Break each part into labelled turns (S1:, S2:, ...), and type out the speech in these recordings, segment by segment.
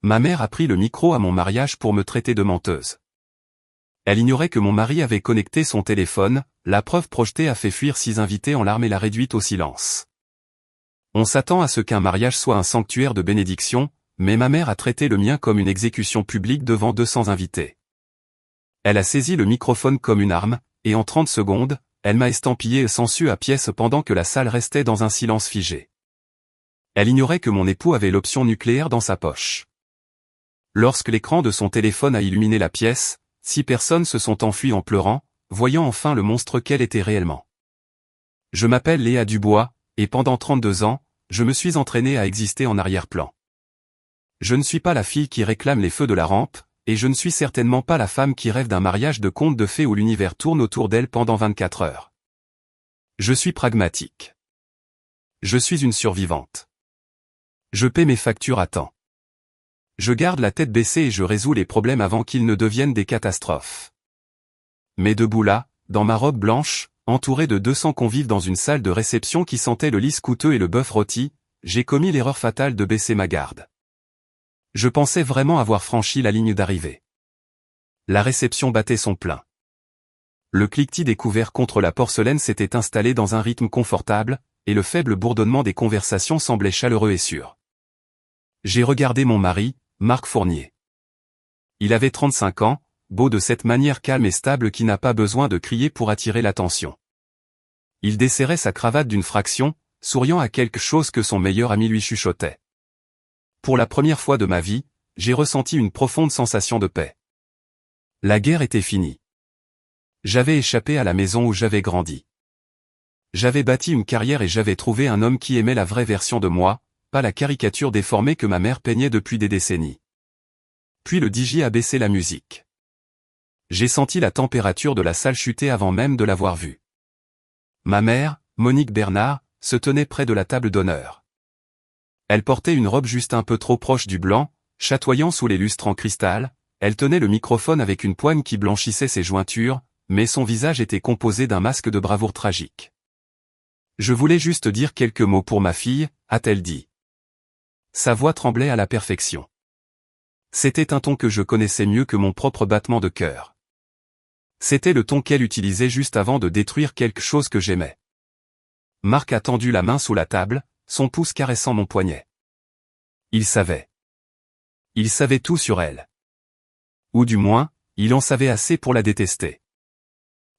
S1: Ma mère a pris le micro à mon mariage pour me traiter de menteuse. Elle ignorait que mon mari avait connecté son téléphone, la preuve projetée a fait fuir 6 invités en larmes et l'a réduite au silence. On s'attend à ce qu'un mariage soit un sanctuaire de bénédiction, mais ma mère a traité le mien comme une exécution publique devant 200 invités. Elle a saisi le microphone comme une arme, et en 30 secondes, elle m'a estampillé sensu à pièces pendant que la salle restait dans un silence figé. Elle ignorait que mon époux avait l'option nucléaire dans sa poche. Lorsque l'écran de son téléphone a illuminé la pièce, 6 personnes se sont enfuies en pleurant, voyant enfin le monstre qu'elle était réellement. Je m'appelle Léa Dubois, et pendant 32 ans, je me suis entraîné à exister en arrière-plan. Je ne suis pas la fille qui réclame les feux de la rampe, et je ne suis certainement pas la femme qui rêve d'un mariage de conte de fées où l'univers tourne autour d'elle pendant 24 heures. Je suis pragmatique. Je suis une survivante. Je paie mes factures à temps. Je garde la tête baissée et je résous les problèmes avant qu'ils ne deviennent des catastrophes. Mais debout là, dans ma robe blanche, entouré de 200 convives dans une salle de réception qui sentait le lys coûteux et le bœuf rôti, j'ai commis l'erreur fatale de baisser ma garde. Je pensais vraiment avoir franchi la ligne d'arrivée. La réception battait son plein. Le cliquetis des couverts contre la porcelaine s'était installé dans un rythme confortable, et le faible bourdonnement des conversations semblait chaleureux et sûr. J'ai regardé mon mari, Marc Fournier. Il avait 35 ans, beau de cette manière calme et stable qui n'a pas besoin de crier pour attirer l'attention. Il desserrait sa cravate d'une fraction, souriant à quelque chose que son meilleur ami lui chuchotait. Pour la première fois de ma vie, j'ai ressenti une profonde sensation de paix. La guerre était finie. J'avais échappé à la maison où j'avais grandi. J'avais bâti une carrière et j'avais trouvé un homme qui aimait la vraie version de moi, pas la caricature déformée que ma mère peignait depuis des décennies. Puis le DJ a baissé la musique. J'ai senti la température de la salle chuter avant même de l'avoir vue. Ma mère, Monique Bernard, se tenait près de la table d'honneur. Elle portait une robe juste un peu trop proche du blanc, chatoyant sous les lustres en cristal, elle tenait le microphone avec une poigne qui blanchissait ses jointures, mais son visage était composé d'un masque de bravoure tragique. Je voulais juste dire quelques mots pour ma fille, a-t-elle dit. Sa voix tremblait à la perfection. C'était un ton que je connaissais mieux que mon propre battement de cœur. C'était le ton qu'elle utilisait juste avant de détruire quelque chose que j'aimais. Marc a tendu la main sous la table, son pouce caressant mon poignet. Il savait. Il savait tout sur elle. Ou du moins, il en savait assez pour la détester.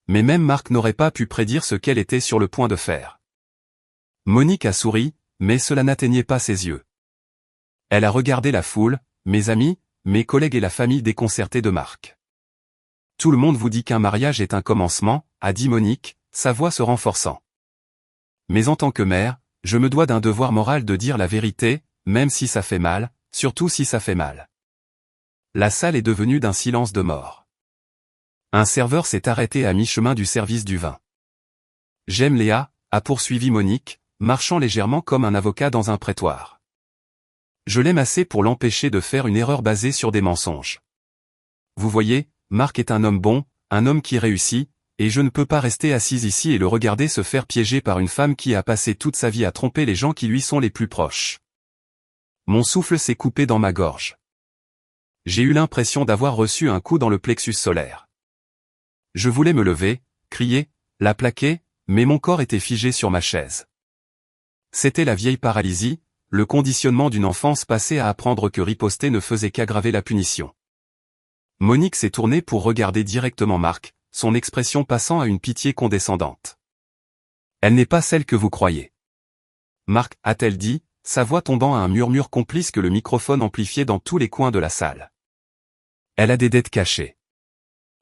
S1: Mais même Marc n'aurait pas pu prédire ce qu'elle était sur le point de faire. Monique a souri, mais cela n'atteignait pas ses yeux. Elle a regardé la foule, mes amis, mes collègues et la famille déconcertée de Marc. Tout le monde vous dit qu'un mariage est un commencement, a dit Monique, sa voix se renforçant. Mais en tant que mère, je me dois d'un devoir moral de dire la vérité, même si ça fait mal, surtout si ça fait mal. La salle est devenue d'un silence de mort. Un serveur s'est arrêté à mi-chemin du service du vin. J'aime Léa, a poursuivi Monique, marchant légèrement comme un avocat dans un prétoire. Je l'aime assez pour l'empêcher de faire une erreur basée sur des mensonges. Vous voyez, Marc est un homme bon, un homme qui réussit, et je ne peux pas rester assise ici et le regarder se faire piéger par une femme qui a passé toute sa vie à tromper les gens qui lui sont les plus proches. Mon souffle s'est coupé dans ma gorge. J'ai eu l'impression d'avoir reçu un coup dans le plexus solaire. Je voulais me lever, crier, la plaquer, mais mon corps était figé sur ma chaise. C'était la vieille paralysie, le conditionnement d'une enfance passée à apprendre que riposter ne faisait qu'aggraver la punition. Monique s'est tournée pour regarder directement Marc, son expression passant à une pitié condescendante. Elle n'est pas celle que vous croyez. Marc, a-t-elle dit, sa voix tombant à un murmure complice que le microphone amplifiait dans tous les coins de la salle. Elle a des dettes cachées.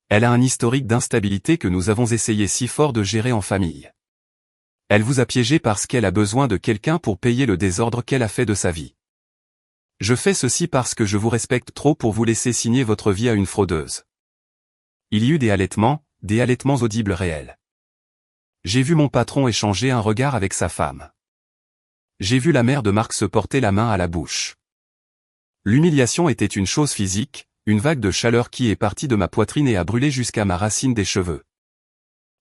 S1: Elle a un historique d'instabilité que nous avons essayé si fort de gérer en famille. Elle vous a piégé parce qu'elle a besoin de quelqu'un pour payer le désordre qu'elle a fait de sa vie. Je fais ceci parce que je vous respecte trop pour vous laisser signer votre vie à une fraudeuse. Il y eut des halètements audibles réels. J'ai vu mon patron échanger un regard avec sa femme. J'ai vu la mère de Marc se porter la main à la bouche. L'humiliation était une chose physique, une vague de chaleur qui est partie de ma poitrine et a brûlé jusqu'à ma racine des cheveux.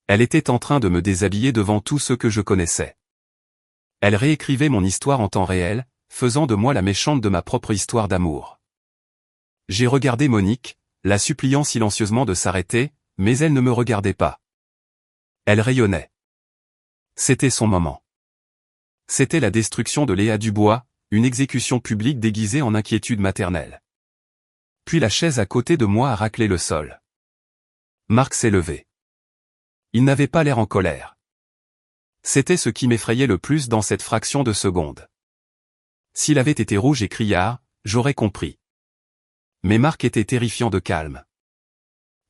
S1: Elle était en train de me déshabiller devant tous ceux que je connaissais. Elle réécrivait mon histoire en temps réel, faisant de moi la méchante de ma propre histoire d'amour. J'ai regardé Monique, la suppliant silencieusement de s'arrêter, mais elle ne me regardait pas. Elle rayonnait. C'était son moment. C'était la destruction de Léa Dubois, une exécution publique déguisée en inquiétude maternelle. Puis la chaise à côté de moi a raclé le sol. Marc s'est levé. Il n'avait pas l'air en colère. C'était ce qui m'effrayait le plus dans cette fraction de seconde. S'il avait été rouge et criard, j'aurais compris. Mais Marc était terrifiant de calme.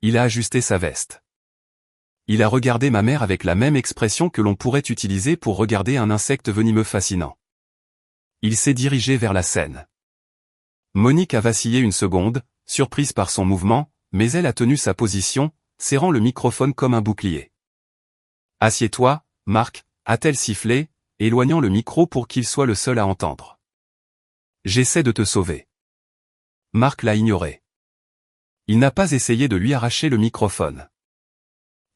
S1: Il a ajusté sa veste. Il a regardé ma mère avec la même expression que l'on pourrait utiliser pour regarder un insecte venimeux fascinant. Il s'est dirigé vers la scène. Monique a vacillé une seconde, surprise par son mouvement, mais elle a tenu sa position, serrant le microphone comme un bouclier. « Assieds-toi, Marc », a-t-elle sifflé, éloignant le micro pour qu'il soit le seul à entendre. « J'essaie de te sauver. » Marc l'a ignoré. Il n'a pas essayé de lui arracher le microphone.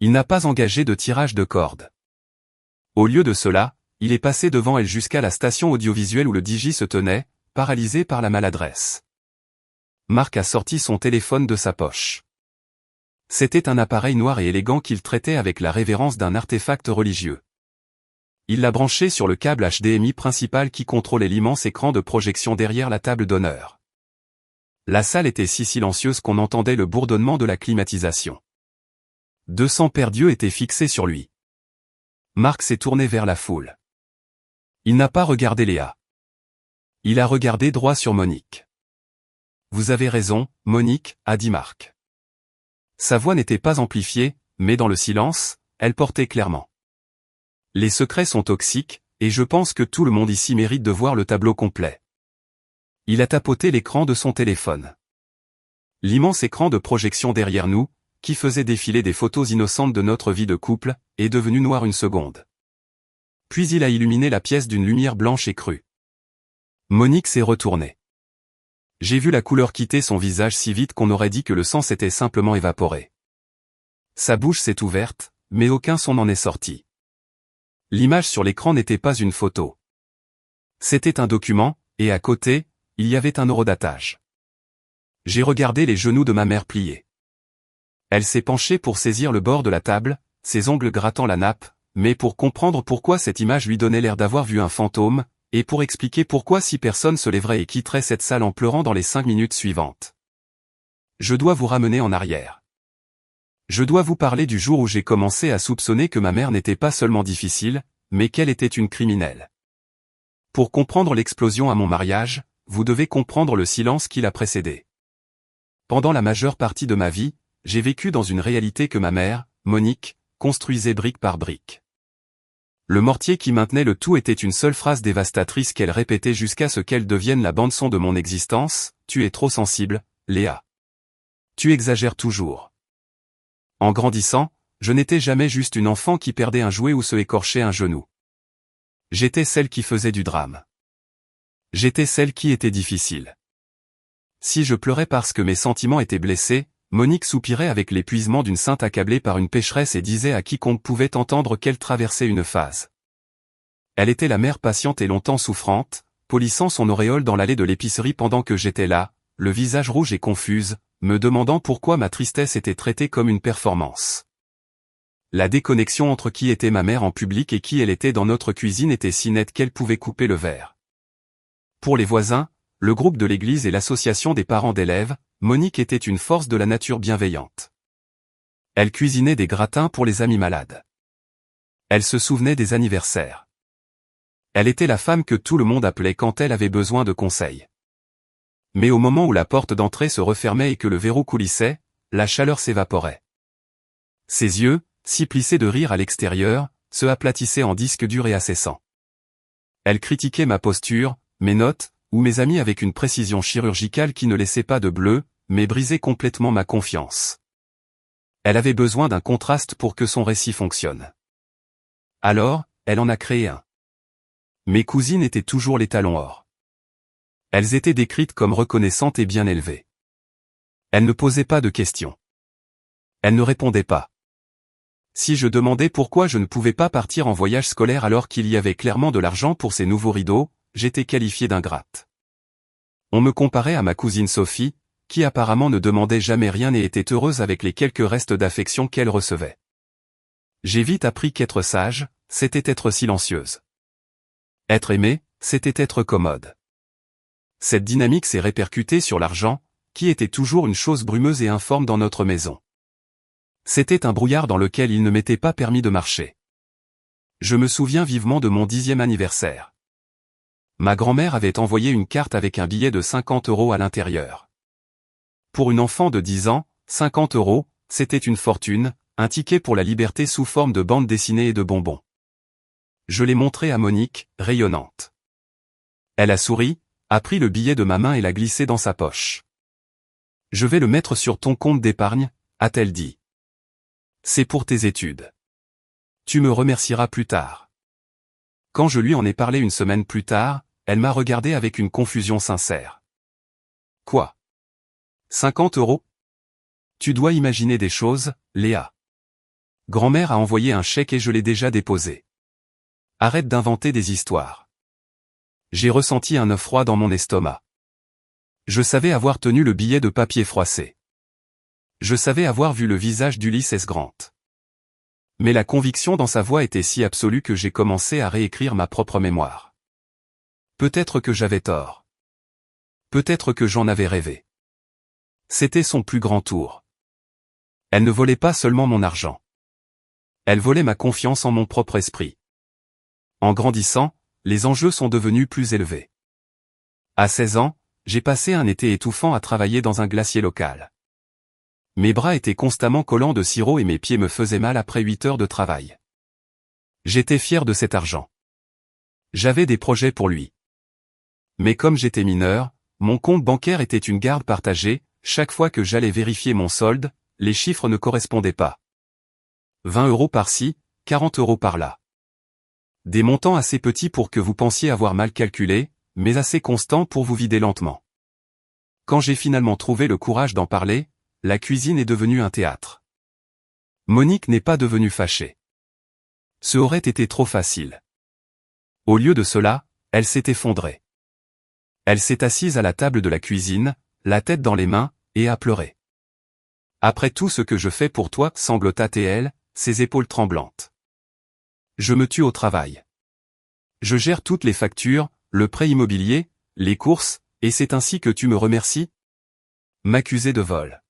S1: Il n'a pas engagé de tirage de corde. Au lieu de cela, il est passé devant elle jusqu'à la station audiovisuelle où le DJ se tenait, paralysé par la maladresse. Marc a sorti son téléphone de sa poche. C'était un appareil noir et élégant qu'il traitait avec la révérence d'un artefact religieux. Il l'a branché sur le câble HDMI principal qui contrôlait l'immense écran de projection derrière la table d'honneur. La salle était si silencieuse qu'on entendait le bourdonnement de la climatisation. 200 paires d'yeux étaient fixés sur lui. Marc s'est tourné vers la foule. Il n'a pas regardé Léa. Il a regardé droit sur Monique. « Vous avez raison, Monique », a dit Marc. Sa voix n'était pas amplifiée, mais dans le silence, elle portait clairement. Les secrets sont toxiques, et je pense que tout le monde ici mérite de voir le tableau complet. Il a tapoté l'écran de son téléphone. L'immense écran de projection derrière nous, qui faisait défiler des photos innocentes de notre vie de couple, est devenu noir une seconde. Puis il a illuminé la pièce d'une lumière blanche et crue. Monique s'est retournée. J'ai vu la couleur quitter son visage si vite qu'on aurait dit que le sang s'était simplement évaporé. Sa bouche s'est ouverte, mais aucun son n'en est sorti. L'image sur l'écran n'était pas une photo. C'était un document, et à côté, il y avait un horodatage. J'ai regardé les genoux de ma mère pliés. Elle s'est penchée pour saisir le bord de la table, ses ongles grattant la nappe, mais pour comprendre pourquoi cette image lui donnait l'air d'avoir vu un fantôme, et pour expliquer pourquoi 6 personnes se lèveraient et quitteraient cette salle en pleurant dans les 5 minutes suivantes. Je dois vous ramener en arrière. Je dois vous parler du jour où j'ai commencé à soupçonner que ma mère n'était pas seulement difficile, mais qu'elle était une criminelle. Pour comprendre l'explosion à mon mariage, vous devez comprendre le silence qui l'a précédé. Pendant la majeure partie de ma vie, j'ai vécu dans une réalité que ma mère, Monique, construisait brique par brique. Le mortier qui maintenait le tout était une seule phrase dévastatrice qu'elle répétait jusqu'à ce qu'elle devienne la bande-son de mon existence: « Tu es trop sensible, Léa. Tu exagères toujours. » En grandissant, je n'étais jamais juste une enfant qui perdait un jouet ou se écorchait un genou. J'étais celle qui faisait du drame. J'étais celle qui était difficile. Si je pleurais parce que mes sentiments étaient blessés, Monique soupirait avec l'épuisement d'une sainte accablée par une pécheresse et disait à quiconque pouvait entendre qu'elle traversait une phase. Elle était la mère patiente et longtemps souffrante, polissant son auréole dans l'allée de l'épicerie pendant que j'étais là, le visage rouge et confuse, me demandant pourquoi ma tristesse était traitée comme une performance. La déconnexion entre qui était ma mère en public et qui elle était dans notre cuisine était si nette qu'elle pouvait couper le verre. Pour les voisins, le groupe de l'église et l'association des parents d'élèves, Monique était une force de la nature bienveillante. Elle cuisinait des gratins pour les amis malades. Elle se souvenait des anniversaires. Elle était la femme que tout le monde appelait quand elle avait besoin de conseils. Mais au moment où la porte d'entrée se refermait et que le verrou coulissait, la chaleur s'évaporait. Ses yeux, si plissés de rire à l'extérieur, se aplatissaient en disques durs et ascessants. Elle critiquait ma posture, mes notes, ou mes amis avec une précision chirurgicale qui ne laissait pas de bleu, mais brisait complètement ma confiance. Elle avait besoin d'un contraste pour que son récit fonctionne. Alors, elle en a créé un. Mes cousines étaient toujours les talons or. Elles étaient décrites comme reconnaissantes et bien élevées. Elles ne posaient pas de questions. Elles ne répondaient pas. Si je demandais pourquoi je ne pouvais pas partir en voyage scolaire alors qu'il y avait clairement de l'argent pour ces nouveaux rideaux, j'étais qualifié d'ingrate. On me comparait à ma cousine Sophie, qui apparemment ne demandait jamais rien et était heureuse avec les quelques restes d'affection qu'elle recevait. J'ai vite appris qu'être sage, c'était être silencieuse. Être aimée, c'était être commode. Cette dynamique s'est répercutée sur l'argent, qui était toujours une chose brumeuse et informe dans notre maison. C'était un brouillard dans lequel il ne m'était pas permis de marcher. Je me souviens vivement de mon 10e anniversaire. Ma grand-mère avait envoyé une carte avec un billet de 50 € à l'intérieur. Pour une enfant de 10 ans, 50 €, c'était une fortune, un ticket pour la liberté sous forme de bande dessinée et de bonbons. Je l'ai montré à Monique, rayonnante. Elle a souri, a pris le billet de ma main et l'a glissé dans sa poche. « Je vais le mettre sur ton compte d'épargne », a-t-elle dit. « C'est pour tes études. Tu me remercieras plus tard. » Quand je lui en ai parlé une semaine plus tard, elle m'a regardé avec une confusion sincère. « Quoi ? 50 €? Tu dois imaginer des choses, Léa. Grand-mère a envoyé un chèque et je l'ai déjà déposé. Arrête d'inventer des histoires. » J'ai ressenti un œuf froid dans mon estomac. Je savais avoir tenu le billet de papier froissé. Je savais avoir vu le visage d'Ulysse S. Grant. Mais la conviction dans sa voix était si absolue que j'ai commencé à réécrire ma propre mémoire. Peut-être que j'avais tort. Peut-être que j'en avais rêvé. C'était son plus grand tour. Elle ne volait pas seulement mon argent. Elle volait ma confiance en mon propre esprit. En grandissant, les enjeux sont devenus plus élevés. À 16 ans, j'ai passé un été étouffant à travailler dans un glacier local. Mes bras étaient constamment collants de sirop et mes pieds me faisaient mal après 8 heures de travail. J'étais fier de cet argent. J'avais des projets pour lui. Mais comme j'étais mineur, mon compte bancaire était une garde partagée, chaque fois que j'allais vérifier mon solde, les chiffres ne correspondaient pas. 20 € par-ci, 40 € par-là. Des montants assez petits pour que vous pensiez avoir mal calculé, mais assez constants pour vous vider lentement. Quand j'ai finalement trouvé le courage d'en parler, la cuisine est devenue un théâtre. Monique n'est pas devenue fâchée. Ce aurait été trop facile. Au lieu de cela, elle s'est effondrée. Elle s'est assise à la table de la cuisine, la tête dans les mains, et a pleuré. Après tout ce que je fais pour toi, sanglota-t-elle, ses épaules tremblantes. Je me tue au travail. Je gère toutes les factures, le prêt immobilier, les courses, et c'est ainsi que tu me remercies ? M'accuser de vol.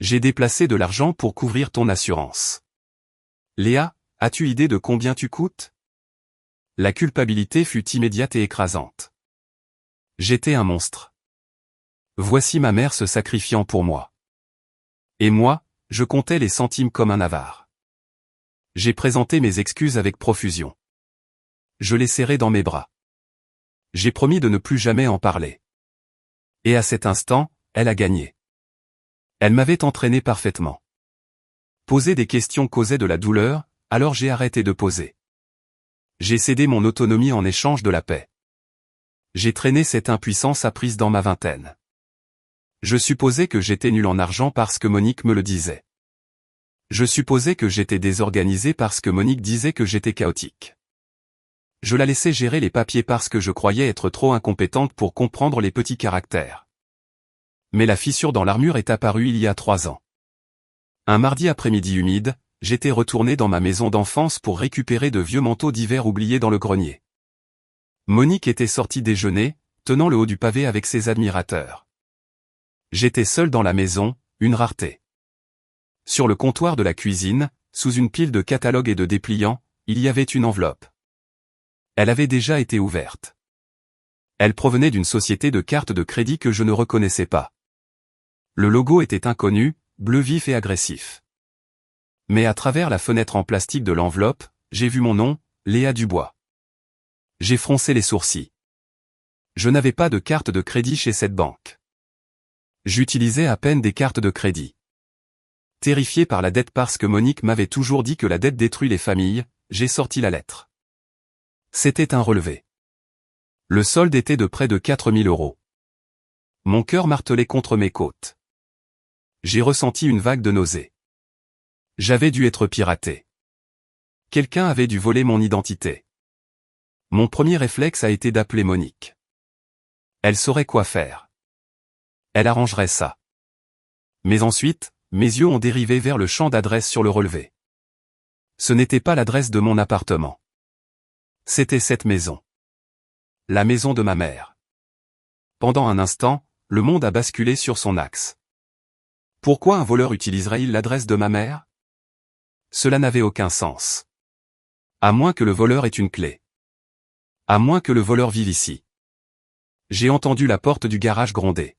S1: J'ai déplacé de l'argent pour couvrir ton assurance. Léa, as-tu idée de combien tu coûtes ? La culpabilité fut immédiate et écrasante. J'étais un monstre. Voici ma mère se sacrifiant pour moi. Et moi, je comptais les centimes comme un avare. J'ai présenté mes excuses avec profusion. Je l'ai serré dans mes bras. J'ai promis de ne plus jamais en parler. Et à cet instant, elle a gagné. Elle m'avait entraîné parfaitement. Poser des questions causait de la douleur, alors j'ai arrêté de poser. J'ai cédé mon autonomie en échange de la paix. J'ai traîné cette impuissance apprise dans ma vingtaine. Je supposais que j'étais nul en argent parce que Monique me le disait. Je supposais que j'étais désorganisé parce que Monique disait que j'étais chaotique. Je la laissais gérer les papiers parce que je croyais être trop incompétente pour comprendre les petits caractères. Mais la fissure dans l'armure est apparue il y a 3 ans. Un mardi après-midi humide, j'étais retourné dans ma maison d'enfance pour récupérer de vieux manteaux d'hiver oubliés dans le grenier. Monique était sortie déjeuner, tenant le haut du pavé avec ses admirateurs. J'étais seul dans la maison, une rareté. Sur le comptoir de la cuisine, sous une pile de catalogues et de dépliants, il y avait une enveloppe. Elle avait déjà été ouverte. Elle provenait d'une société de cartes de crédit que je ne reconnaissais pas. Le logo était inconnu, bleu vif et agressif. Mais à travers la fenêtre en plastique de l'enveloppe, j'ai vu mon nom, Léa Dubois. J'ai froncé les sourcils. Je n'avais pas de carte de crédit chez cette banque. J'utilisais à peine des cartes de crédit. Terrifié par la dette parce que Monique m'avait toujours dit que la dette détruit les familles, j'ai sorti la lettre. C'était un relevé. Le solde était de près de 4 000 €. Mon cœur martelait contre mes côtes. J'ai ressenti une vague de nausée. J'avais dû être piraté. Quelqu'un avait dû voler mon identité. Mon premier réflexe a été d'appeler Monique. Elle saurait quoi faire. Elle arrangerait ça. Mais ensuite, mes yeux ont dérivé vers le champ d'adresse sur le relevé. Ce n'était pas l'adresse de mon appartement. C'était cette maison. La maison de ma mère. Pendant un instant, le monde a basculé sur son axe. Pourquoi un voleur utiliserait-il l'adresse de ma mère? Cela n'avait aucun sens. À moins que le voleur ait une clé. À moins que le voleur vive ici. J'ai entendu la porte du garage gronder.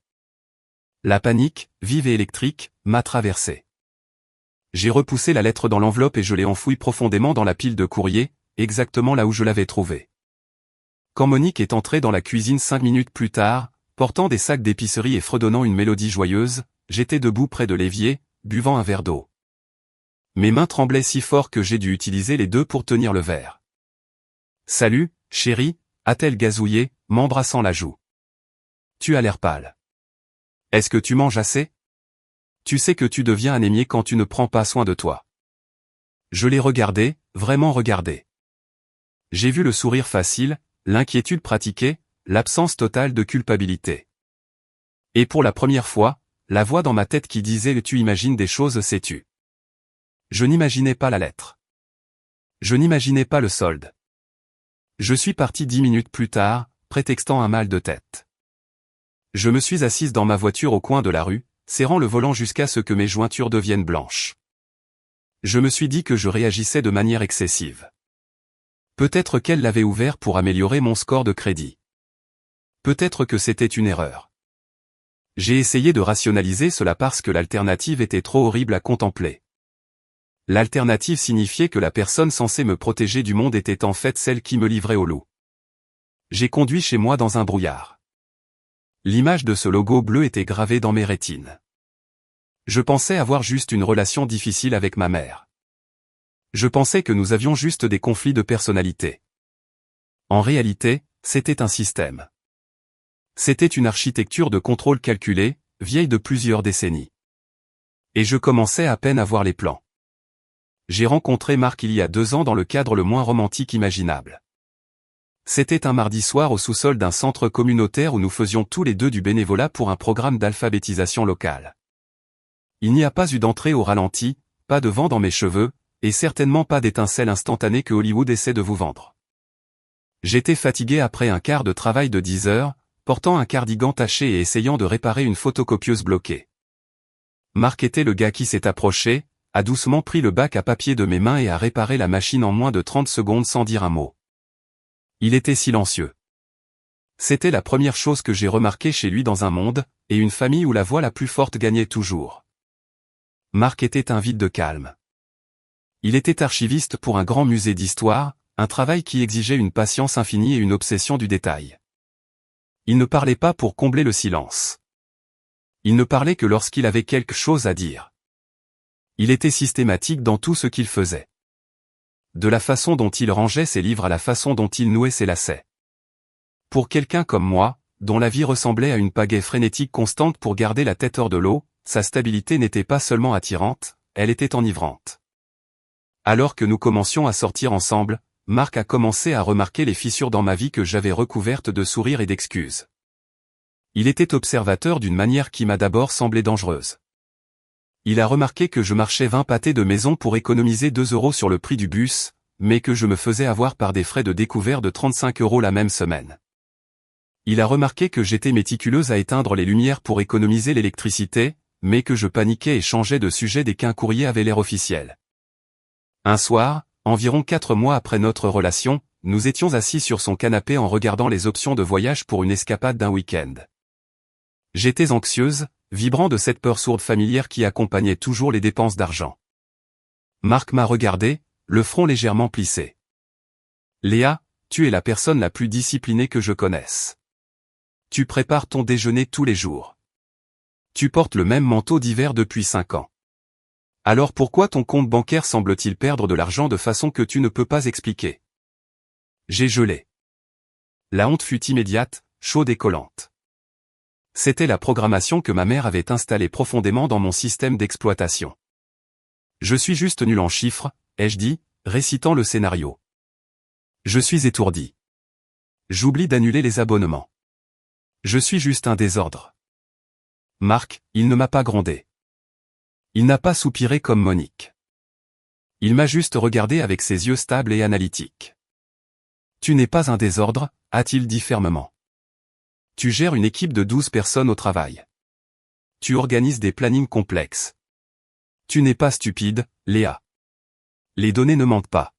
S1: La panique, vive et électrique, m'a traversé. J'ai repoussé la lettre dans l'enveloppe et je l'ai enfouie profondément dans la pile de courrier, exactement là où je l'avais trouvée. Quand Monique est entrée dans la cuisine 5 minutes plus tard, portant des sacs d'épicerie et fredonnant une mélodie joyeuse, j'étais debout près de l'évier, buvant un verre d'eau. Mes mains tremblaient si fort que j'ai dû utiliser les deux pour tenir le verre. « Salut, chérie », a-t-elle gazouillé, m'embrassant la joue. « Tu as l'air pâle. Est-ce que tu manges assez? Tu sais que tu deviens anémié quand tu ne prends pas soin de toi. » Je l'ai regardé, vraiment regardé. J'ai vu le sourire facile, l'inquiétude pratiquée, l'absence totale de culpabilité. Et pour la première fois, la voix dans ma tête qui disait « Tu imagines des choses, sais-tu » Je n'imaginais pas la lettre. Je n'imaginais pas le solde. Je suis parti 10 minutes plus tard, prétextant un mal de tête. Je me suis assise dans ma voiture au coin de la rue, serrant le volant jusqu'à ce que mes jointures deviennent blanches. Je me suis dit que je réagissais de manière excessive. Peut-être qu'elle l'avait ouvert pour améliorer mon score de crédit. Peut-être que c'était une erreur. J'ai essayé de rationaliser cela parce que l'alternative était trop horrible à contempler. L'alternative signifiait que la personne censée me protéger du monde était en fait celle qui me livrait au loup. J'ai conduit chez moi dans un brouillard. L'image de ce logo bleu était gravée dans mes rétines. Je pensais avoir juste une relation difficile avec ma mère. Je pensais que nous avions juste des conflits de personnalité. En réalité, c'était un système. C'était une architecture de contrôle calculée, vieille de plusieurs décennies. Et je commençais à peine à voir les plans. J'ai rencontré Marc il y a 2 ans dans le cadre le moins romantique imaginable. C'était un mardi soir au sous-sol d'un centre communautaire où nous faisions tous les deux du bénévolat pour un programme d'alphabétisation locale. Il n'y a pas eu d'entrée au ralenti, pas de vent dans mes cheveux, et certainement pas d'étincelle instantanée que Hollywood essaie de vous vendre. J'étais fatigué après un quart de travail de 10 heures, portant un cardigan taché et essayant de réparer une photocopieuse bloquée. Marc était le gars qui s'est approché, a doucement pris le bac à papier de mes mains et a réparé la machine en moins de 30 secondes sans dire un mot. Il était silencieux. C'était la première chose que j'ai remarquée chez lui dans un monde, et une famille où la voix la plus forte gagnait toujours. Marc était un vide de calme. Il était archiviste pour un grand musée d'histoire, un travail qui exigeait une patience infinie et une obsession du détail. Il ne parlait pas pour combler le silence. Il ne parlait que lorsqu'il avait quelque chose à dire. Il était systématique dans tout ce qu'il faisait. De la façon dont il rangeait ses livres à la façon dont il nouait ses lacets. Pour quelqu'un comme moi, dont la vie ressemblait à une pagaie frénétique constante pour garder la tête hors de l'eau, sa stabilité n'était pas seulement attirante, elle était enivrante. Alors que nous commencions à sortir ensemble, Marc a commencé à remarquer les fissures dans ma vie que j'avais recouvertes de sourires et d'excuses. Il était observateur d'une manière qui m'a d'abord semblé dangereuse. Il a remarqué que je marchais 20 pâtés de maison pour économiser 2 € sur le prix du bus, mais que je me faisais avoir par des frais de découvert de 35 € la même semaine. Il a remarqué que j'étais méticuleuse à éteindre les lumières pour économiser l'électricité, mais que je paniquais et changeais de sujet dès qu'un courrier avait l'air officiel. Un soir, environ 4 mois après notre relation, nous étions assis sur son canapé en regardant les options de voyage pour une escapade d'un week-end. J'étais anxieuse, vibrant de cette peur sourde familière qui accompagnait toujours les dépenses d'argent. Marc m'a regardé, le front légèrement plissé. « Léa, tu es la personne la plus disciplinée que je connaisse. Tu prépares ton déjeuner tous les jours. Tu portes le même manteau d'hiver depuis 5 ans. Alors pourquoi ton compte bancaire semble-t-il perdre de l'argent de façon que tu ne peux pas expliquer ?» J'ai gelé. La honte fut immédiate, chaude et collante. C'était la programmation que ma mère avait installée profondément dans mon système d'exploitation. Je suis juste nul en chiffres, ai-je dit, récitant le scénario. Je suis étourdi. J'oublie d'annuler les abonnements. Je suis juste un désordre. Marc, il ne m'a pas grondé. Il n'a pas soupiré comme Monique. Il m'a juste regardé avec ses yeux stables et analytiques. Tu n'es pas un désordre, a-t-il dit fermement. Tu gères une équipe de 12 personnes au travail. Tu organises des plannings complexes. Tu n'es pas stupide, Léa. Les données ne mentent pas.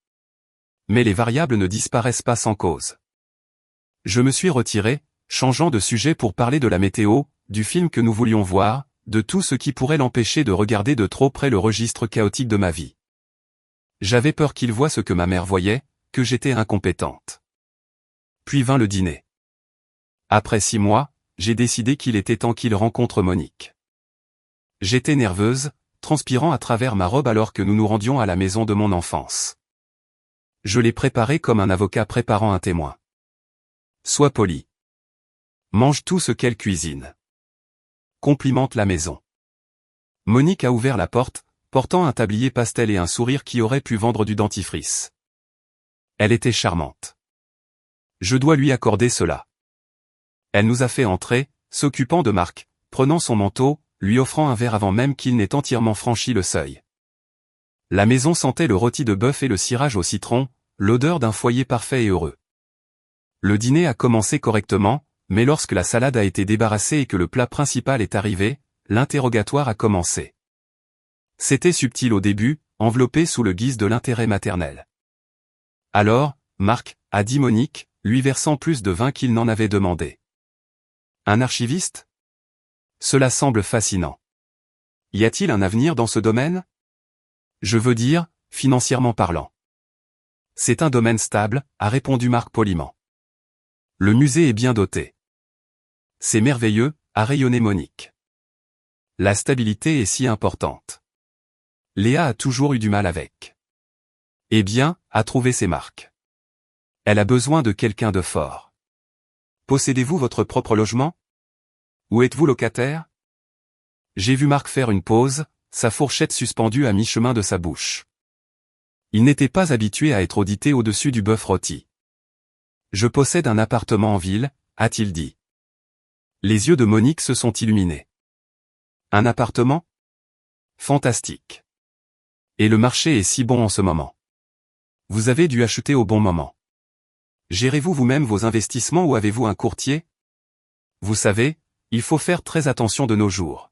S1: Mais les variables ne disparaissent pas sans cause. Je me suis retiré, changeant de sujet pour parler de la météo, du film que nous voulions voir, de tout ce qui pourrait l'empêcher de regarder de trop près le registre chaotique de ma vie. J'avais peur qu'il voie ce que ma mère voyait, que j'étais incompétente. Puis vint le dîner. Après 6 mois, j'ai décidé qu'il était temps qu'il rencontre Monique. J'étais nerveuse, transpirant à travers ma robe alors que nous nous rendions à la maison de mon enfance. Je l'ai préparé comme un avocat préparant un témoin. Sois poli. Mange tout ce qu'elle cuisine. Complimente la maison. Monique a ouvert la porte, portant un tablier pastel et un sourire qui aurait pu vendre du dentifrice. Elle était charmante. Je dois lui accorder cela. Elle nous a fait entrer, s'occupant de Marc, prenant son manteau, lui offrant un verre avant même qu'il n'ait entièrement franchi le seuil. La maison sentait le rôti de bœuf et le cirage au citron, l'odeur d'un foyer parfait et heureux. Le dîner a commencé correctement, mais lorsque la salade a été débarrassée et que le plat principal est arrivé, l'interrogatoire a commencé. C'était subtil au début, enveloppé sous le guise de l'intérêt maternel. Alors, Marc, a dit Monique, lui versant plus de vin qu'il n'en avait demandé. Un archiviste? Cela semble fascinant. Y a-t-il un avenir dans ce domaine? Je veux dire, financièrement parlant. C'est un domaine stable, a répondu Marc poliment. Le musée est bien doté. C'est merveilleux, a rayonné Monique. La stabilité est si importante. Léa a toujours eu du mal avec. Eh bien, a trouvé ses marques. Elle a besoin de quelqu'un de fort. Possédez-vous votre propre logement? Ou êtes-vous locataire? J'ai vu Marc faire une pause, sa fourchette suspendue à mi-chemin de sa bouche. Il n'était pas habitué à être audité au-dessus du bœuf rôti. Je possède un appartement en ville, a-t-il dit. Les yeux de Monique se sont illuminés. Un appartement? Fantastique. Et le marché est si bon en ce moment. Vous avez dû acheter au bon moment. Gérez-vous vous-même vos investissements ou avez-vous un courtier? Vous savez, il faut faire très attention de nos jours.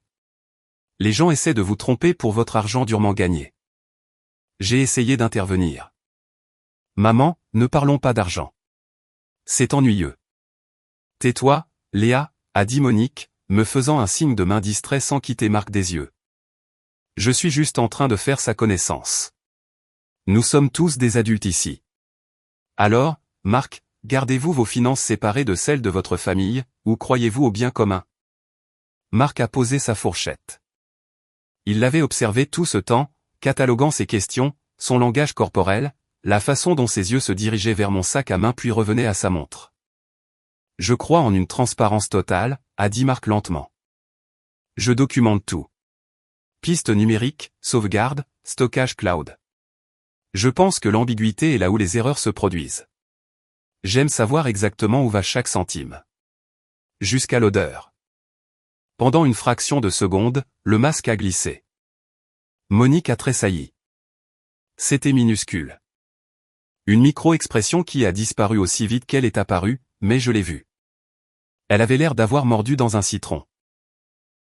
S1: Les gens essaient de vous tromper pour votre argent durement gagné. J'ai essayé d'intervenir. Maman, ne parlons pas d'argent. C'est ennuyeux. Tais-toi, Léa, a dit Monique, me faisant un signe de main distrait sans quitter Marc des yeux. Je suis juste en train de faire sa connaissance. Nous sommes tous des adultes ici. Alors, Marc, gardez-vous vos finances séparées de celles de votre famille, ou croyez-vous au bien commun? Marc a posé sa fourchette. Il l'avait observé tout ce temps, cataloguant ses questions, son langage corporel, la façon dont ses yeux se dirigeaient vers mon sac à main puis revenaient à sa montre. Je crois en une transparence totale, a dit Marc lentement. Je documente tout. Piste numérique, sauvegarde, stockage cloud. Je pense que l'ambiguïté est là où les erreurs se produisent. J'aime savoir exactement où va chaque centime. Jusqu'à l'odeur. Pendant une fraction de seconde, le masque a glissé. Monique a tressailli. C'était minuscule. Une micro-expression qui a disparu aussi vite qu'elle est apparue, mais je l'ai vue. Elle avait l'air d'avoir mordu dans un citron.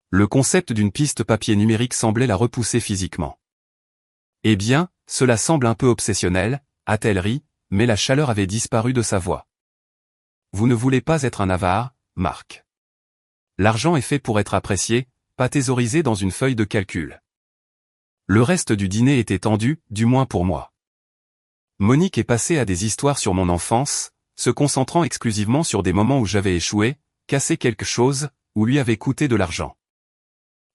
S1: Le concept d'une piste papier numérique semblait la repousser physiquement. Eh bien, cela semble un peu obsessionnel, a-t-elle ri, mais la chaleur avait disparu de sa voix. Vous ne voulez pas être un avare, Marc. L'argent est fait pour être apprécié, pas thésaurisé dans une feuille de calcul. Le reste du dîner était tendu, du moins pour moi. Monique est passée à des histoires sur mon enfance, se concentrant exclusivement sur des moments où j'avais échoué, cassé quelque chose, ou lui avait coûté de l'argent.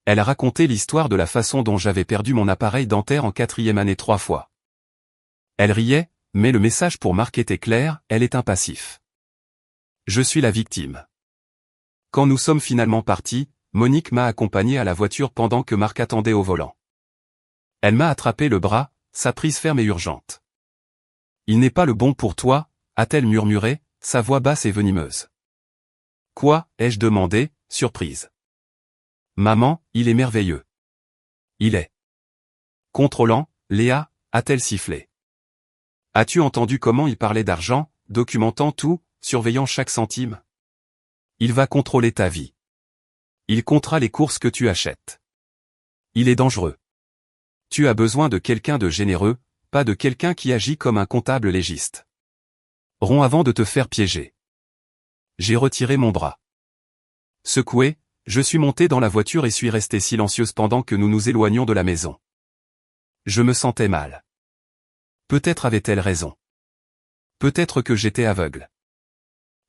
S1: Elle a raconté l'histoire de la façon dont j'avais perdu mon appareil dentaire en 4e année 3 fois. Elle riait, mais le message pour Marc était clair, elle est un passif. Je suis la victime. Quand nous sommes finalement partis, Monique m'a accompagné à la voiture pendant que Marc attendait au volant. Elle m'a attrapé le bras, sa prise ferme et urgente. Il n'est pas le bon pour toi, a-t-elle murmuré, sa voix basse et venimeuse. Quoi, ai-je demandé, surprise. Maman, il est merveilleux. Il est contrôlant, Léa, a-t-elle sifflé. As-tu entendu comment il parlait d'argent, documentant tout, surveillant chaque centime? Il va contrôler ta vie. Il comptera les courses que tu achètes. Il est dangereux. Tu as besoin de quelqu'un de généreux, pas de quelqu'un qui agit comme un comptable légiste. Romps avant de te faire piéger. J'ai retiré mon bras. Secoué, je suis monté dans la voiture et suis resté silencieuse pendant que nous nous éloignions de la maison. Je me sentais mal. Peut-être avait-elle raison. Peut-être que j'étais aveugle.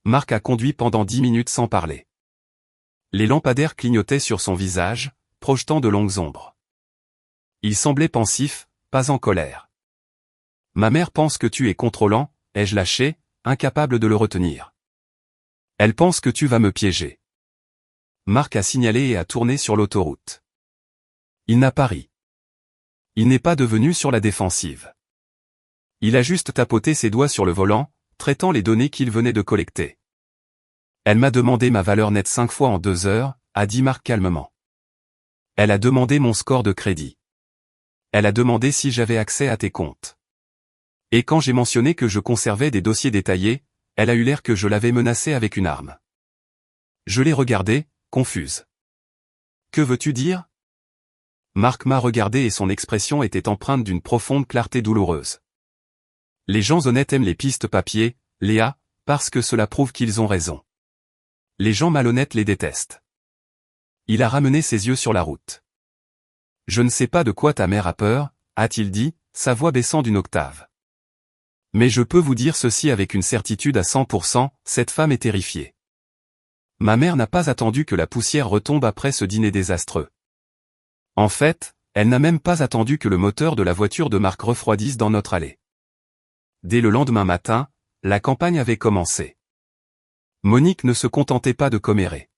S1: Marc a conduit pendant 10 minutes sans parler. Les lampadaires clignotaient sur son visage, projetant de longues ombres. Il semblait pensif, pas en colère. Ma mère pense que tu es contrôlant, ai-je lâché, incapable de le retenir. Elle pense que tu vas me piéger. Marc a signalé et a tourné sur l'autoroute. Il n'a pas ri. Il n'est pas devenu sur la défensive. Il a juste tapoté ses doigts sur le volant, traitant les données qu'il venait de collecter. Elle m'a demandé ma valeur nette 5 fois en 2 heures, a dit Marc calmement. Elle a demandé mon score de crédit. Elle a demandé si j'avais accès à tes comptes. Et quand j'ai mentionné que je conservais des dossiers détaillés, elle a eu l'air que je l'avais menacée avec une arme. Je l'ai regardée, confuse. Que veux-tu dire? Marc m'a regardé et son expression était empreinte d'une profonde clarté douloureuse. Les gens honnêtes aiment les pistes papier, Léa, parce que cela prouve qu'ils ont raison. Les gens malhonnêtes les détestent. Il a ramené ses yeux sur la route. Je ne sais pas de quoi ta mère a peur, a-t-il dit, sa voix baissant d'une octave. Mais je peux vous dire ceci avec une certitude à 100%, cette femme est terrifiée. Ma mère n'a pas attendu que la poussière retombe après ce dîner désastreux. En fait, elle n'a même pas attendu que le moteur de la voiture de Marc refroidisse dans notre allée. Dès le lendemain matin, la campagne avait commencé. Monique ne se contentait pas de commérer.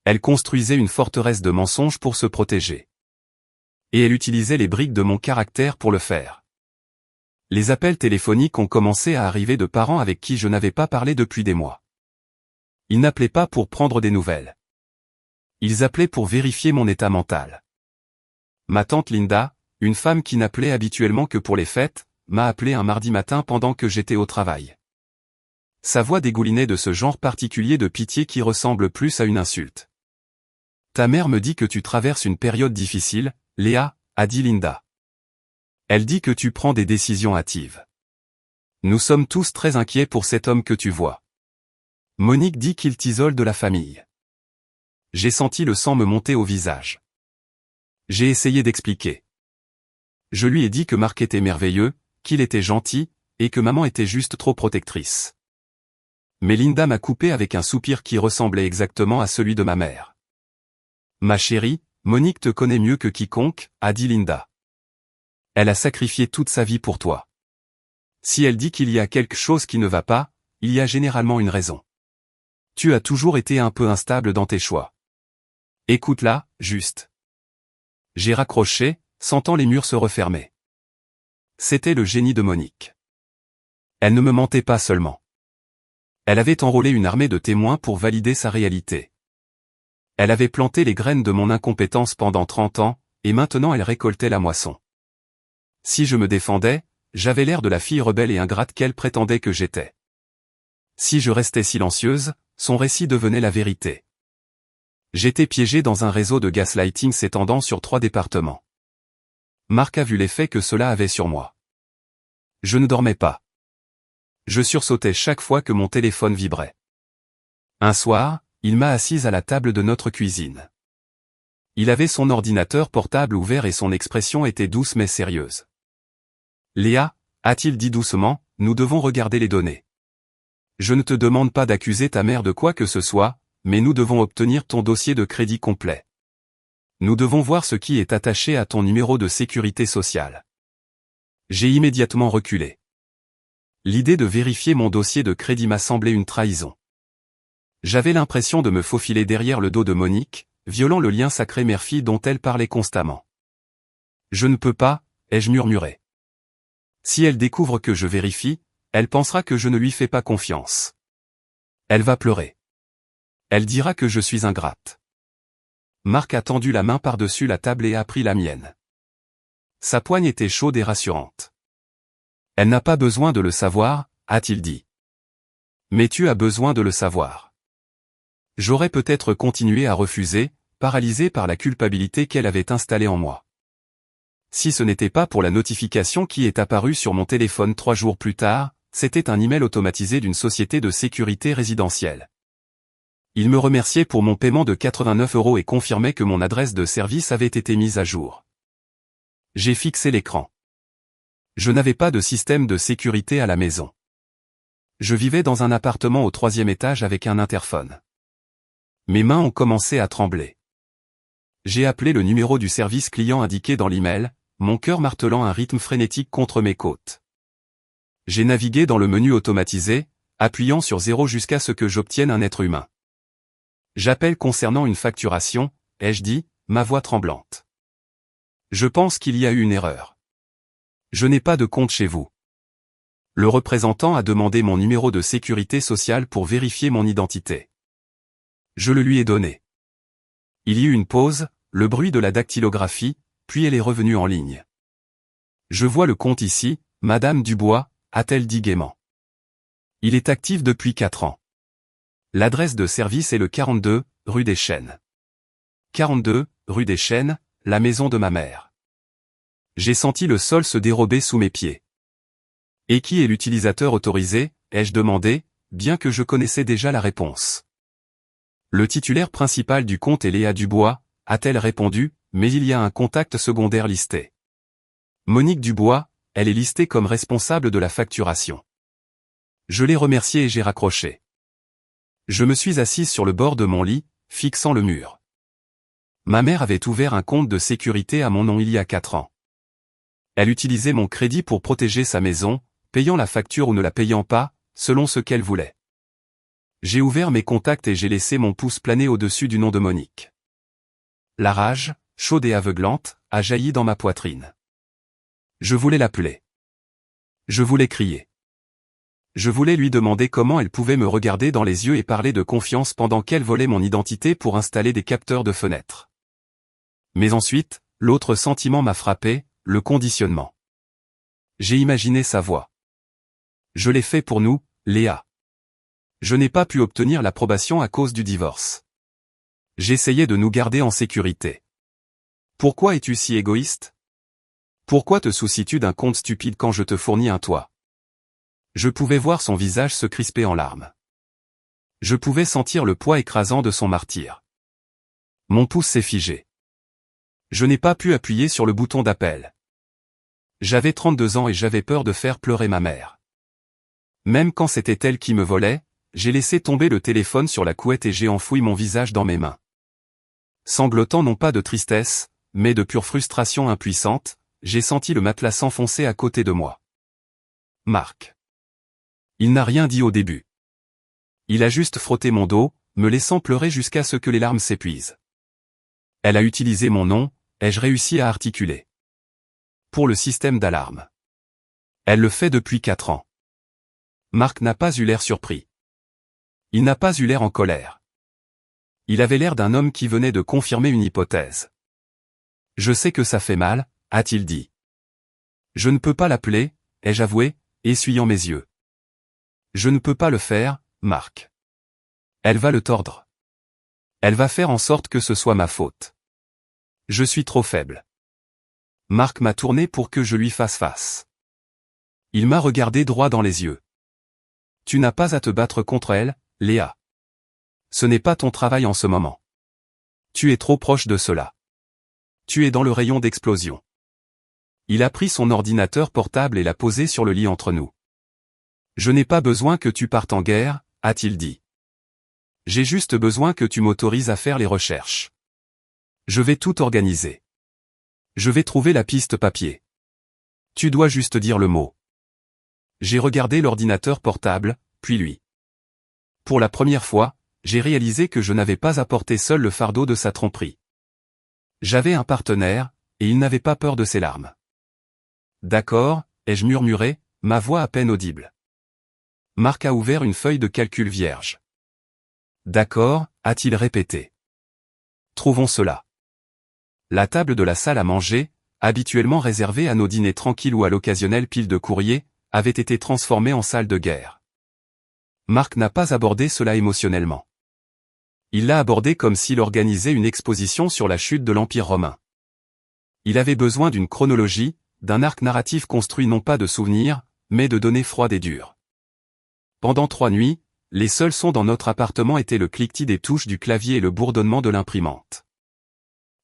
S1: Elle construisait une forteresse de mensonges pour se protéger. Et elle utilisait les briques de mon caractère pour le faire. Les appels téléphoniques ont commencé à arriver de parents avec qui je n'avais pas parlé depuis des mois. Ils n'appelaient pas pour prendre des nouvelles. Ils appelaient pour vérifier mon état mental. Ma tante Linda, une femme qui n'appelait habituellement que pour les fêtes, m'a appelé un mardi matin pendant que j'étais au travail. Sa voix dégoulinait de ce genre particulier de pitié qui ressemble plus à une insulte. Ta mère me dit que tu traverses une période difficile, Léa, a dit Linda. Elle dit que tu prends des décisions hâtives. Nous sommes tous très inquiets pour cet homme que tu vois. Monique dit qu'il t'isole de la famille. J'ai senti le sang me monter au visage. J'ai essayé d'expliquer. Je lui ai dit que Marc était merveilleux, qu'il était gentil, et que maman était juste trop protectrice. Mais Linda m'a coupé avec un soupir qui ressemblait exactement à celui de ma mère. Ma chérie, Monique te connaît mieux que quiconque, a dit Linda. Elle a sacrifié toute sa vie pour toi. Si elle dit qu'il y a quelque chose qui ne va pas, il y a généralement une raison. Tu as toujours été un peu instable dans tes choix. Écoute-la, juste. J'ai raccroché, sentant les murs se refermer. C'était le génie de Monique. Elle ne me mentait pas seulement. Elle avait enrôlé une armée de témoins pour valider sa réalité. Elle avait planté les graines de mon incompétence pendant 30 ans, et maintenant elle récoltait la moisson. Si je me défendais, j'avais l'air de la fille rebelle et ingrate qu'elle prétendait que j'étais. Si je restais silencieuse, son récit devenait la vérité. J'étais piégé dans un réseau de gaslighting s'étendant sur 3 départements. Marc a vu l'effet que cela avait sur moi. Je ne dormais pas. Je sursautais chaque fois que mon téléphone vibrait. Un soir, il m'a assise à la table de notre cuisine. Il avait son ordinateur portable ouvert et son expression était douce mais sérieuse. Léa, a-t-il dit doucement, nous devons regarder les données. Je ne te demande pas d'accuser ta mère de quoi que ce soit, mais nous devons obtenir ton dossier de crédit complet. Nous devons voir ce qui est attaché à ton numéro de sécurité sociale. J'ai immédiatement reculé. L'idée de vérifier mon dossier de crédit m'a semblé une trahison. J'avais l'impression de me faufiler derrière le dos de Monique, violant le lien sacré mère-fille dont elle parlait constamment. Je ne peux pas, ai-je murmuré. Si elle découvre que je vérifie, elle pensera que je ne lui fais pas confiance. Elle va pleurer. Elle dira que je suis ingrate. Marc a tendu la main par-dessus la table et a pris la mienne. Sa poigne était chaude et rassurante. Elle n'a pas besoin de le savoir, a-t-il dit. Mais tu as besoin de le savoir. J'aurais peut-être continué à refuser, paralysé par la culpabilité qu'elle avait installée en moi. Si ce n'était pas pour la notification qui est apparue sur mon téléphone 3 jours plus tard, c'était un email automatisé d'une société de sécurité résidentielle. Il me remerciait pour mon paiement de 89 € et confirmait que mon adresse de service avait été mise à jour. J'ai fixé l'écran. Je n'avais pas de système de sécurité à la maison. Je vivais dans un appartement au 3e étage avec un interphone. Mes mains ont commencé à trembler. J'ai appelé le numéro du service client indiqué dans l'email, mon cœur martelant un rythme frénétique contre mes côtes. J'ai navigué dans le menu automatisé, appuyant sur 0 jusqu'à ce que j'obtienne un être humain. J'appelle concernant une facturation, ai-je dit, ma voix tremblante. Je pense qu'il y a eu une erreur. Je n'ai pas de compte chez vous. Le représentant a demandé mon numéro de sécurité sociale pour vérifier mon identité. Je le lui ai donné. Il y eut une pause, le bruit de la dactylographie, puis elle est revenue en ligne. Je vois le compte ici, Madame Dubois, a-t-elle dit gaiement. Il est actif depuis 4 ans. L'adresse de service est le 42, rue des Chênes. 42, rue des Chênes, la maison de ma mère. J'ai senti le sol se dérober sous mes pieds. Et qui est l'utilisateur autorisé, ai-je demandé, bien que je connaissais déjà la réponse. Le titulaire principal du compte est Léa Dubois, a-t-elle répondu, mais il y a un contact secondaire listé. Monique Dubois, elle est listée comme responsable de la facturation. Je l'ai remerciée et j'ai raccroché. Je me suis assise sur le bord de mon lit, fixant le mur. Ma mère avait ouvert un compte de sécurité à mon nom il y a 4 ans. Elle utilisait mon crédit pour protéger sa maison, payant la facture ou ne la payant pas, selon ce qu'elle voulait. J'ai ouvert mes contacts et j'ai laissé mon pouce planer au-dessus du nom de Monique. La rage, chaude et aveuglante, a jailli dans ma poitrine. Je voulais l'appeler. Je voulais crier. Je voulais lui demander comment elle pouvait me regarder dans les yeux et parler de confiance pendant qu'elle volait mon identité pour installer des capteurs de fenêtres. Mais ensuite, l'autre sentiment m'a frappé, le conditionnement. J'ai imaginé sa voix. Je l'ai fait pour nous, Léa. Je n'ai pas pu obtenir l'approbation à cause du divorce. J'essayais de nous garder en sécurité. Pourquoi es-tu si égoïste? Pourquoi te soucies-tu d'un compte stupide quand je te fournis un toit? Je pouvais voir son visage se crisper en larmes. Je pouvais sentir le poids écrasant de son martyre. Mon pouce s'est figé. Je n'ai pas pu appuyer sur le bouton d'appel. J'avais 32 ans et j'avais peur de faire pleurer ma mère. Même quand c'était elle qui me volait, j'ai laissé tomber le téléphone sur la couette et j'ai enfoui mon visage dans mes mains. Sanglotant non pas de tristesse, mais de pure frustration impuissante, j'ai senti le matelas s'enfoncer à côté de moi. Marc. Il n'a rien dit au début. Il a juste frotté mon dos, me laissant pleurer jusqu'à ce que les larmes s'épuisent. Elle a utilisé mon nom, ai-je réussi à articuler. Pour le système d'alarme. Elle le fait depuis 4 ans. Marc n'a pas eu l'air surpris. Il n'a pas eu l'air en colère. Il avait l'air d'un homme qui venait de confirmer une hypothèse. Je sais que ça fait mal, a-t-il dit. Je ne peux pas l'appeler, ai-je avoué, essuyant mes yeux. Je ne peux pas le faire, Marc. Elle va le tordre. Elle va faire en sorte que ce soit ma faute. Je suis trop faible. Marc m'a tourné pour que je lui fasse face. Il m'a regardé droit dans les yeux. Tu n'as pas à te battre contre elle, Léa. Ce n'est pas ton travail en ce moment. Tu es trop proche de cela. Tu es dans le rayon d'explosion. Il a pris son ordinateur portable et l'a posé sur le lit entre nous. Je n'ai pas besoin que tu partes en guerre, a-t-il dit. J'ai juste besoin que tu m'autorises à faire les recherches. Je vais tout organiser. Je vais trouver la piste papier. Tu dois juste dire le mot. J'ai regardé l'ordinateur portable, puis lui. Pour la première fois, j'ai réalisé que je n'avais pas à porter seul le fardeau de sa tromperie. J'avais un partenaire, et il n'avait pas peur de ses larmes. D'accord, ai-je murmuré, ma voix à peine audible. Marc a ouvert une feuille de calcul vierge. D'accord, a-t-il répété. Trouvons cela. La table de la salle à manger, habituellement réservée à nos dîners tranquilles ou à l'occasionnelle pile de courrier, avait été transformée en salle de guerre. Marc n'a pas abordé cela émotionnellement. Il l'a abordé comme s'il organisait une exposition sur la chute de l'Empire romain. Il avait besoin d'une chronologie, d'un arc narratif construit non pas de souvenirs, mais de données froides et dures. Pendant 3 nuits, les seuls sons dans notre appartement étaient le cliquetis des touches du clavier et le bourdonnement de l'imprimante.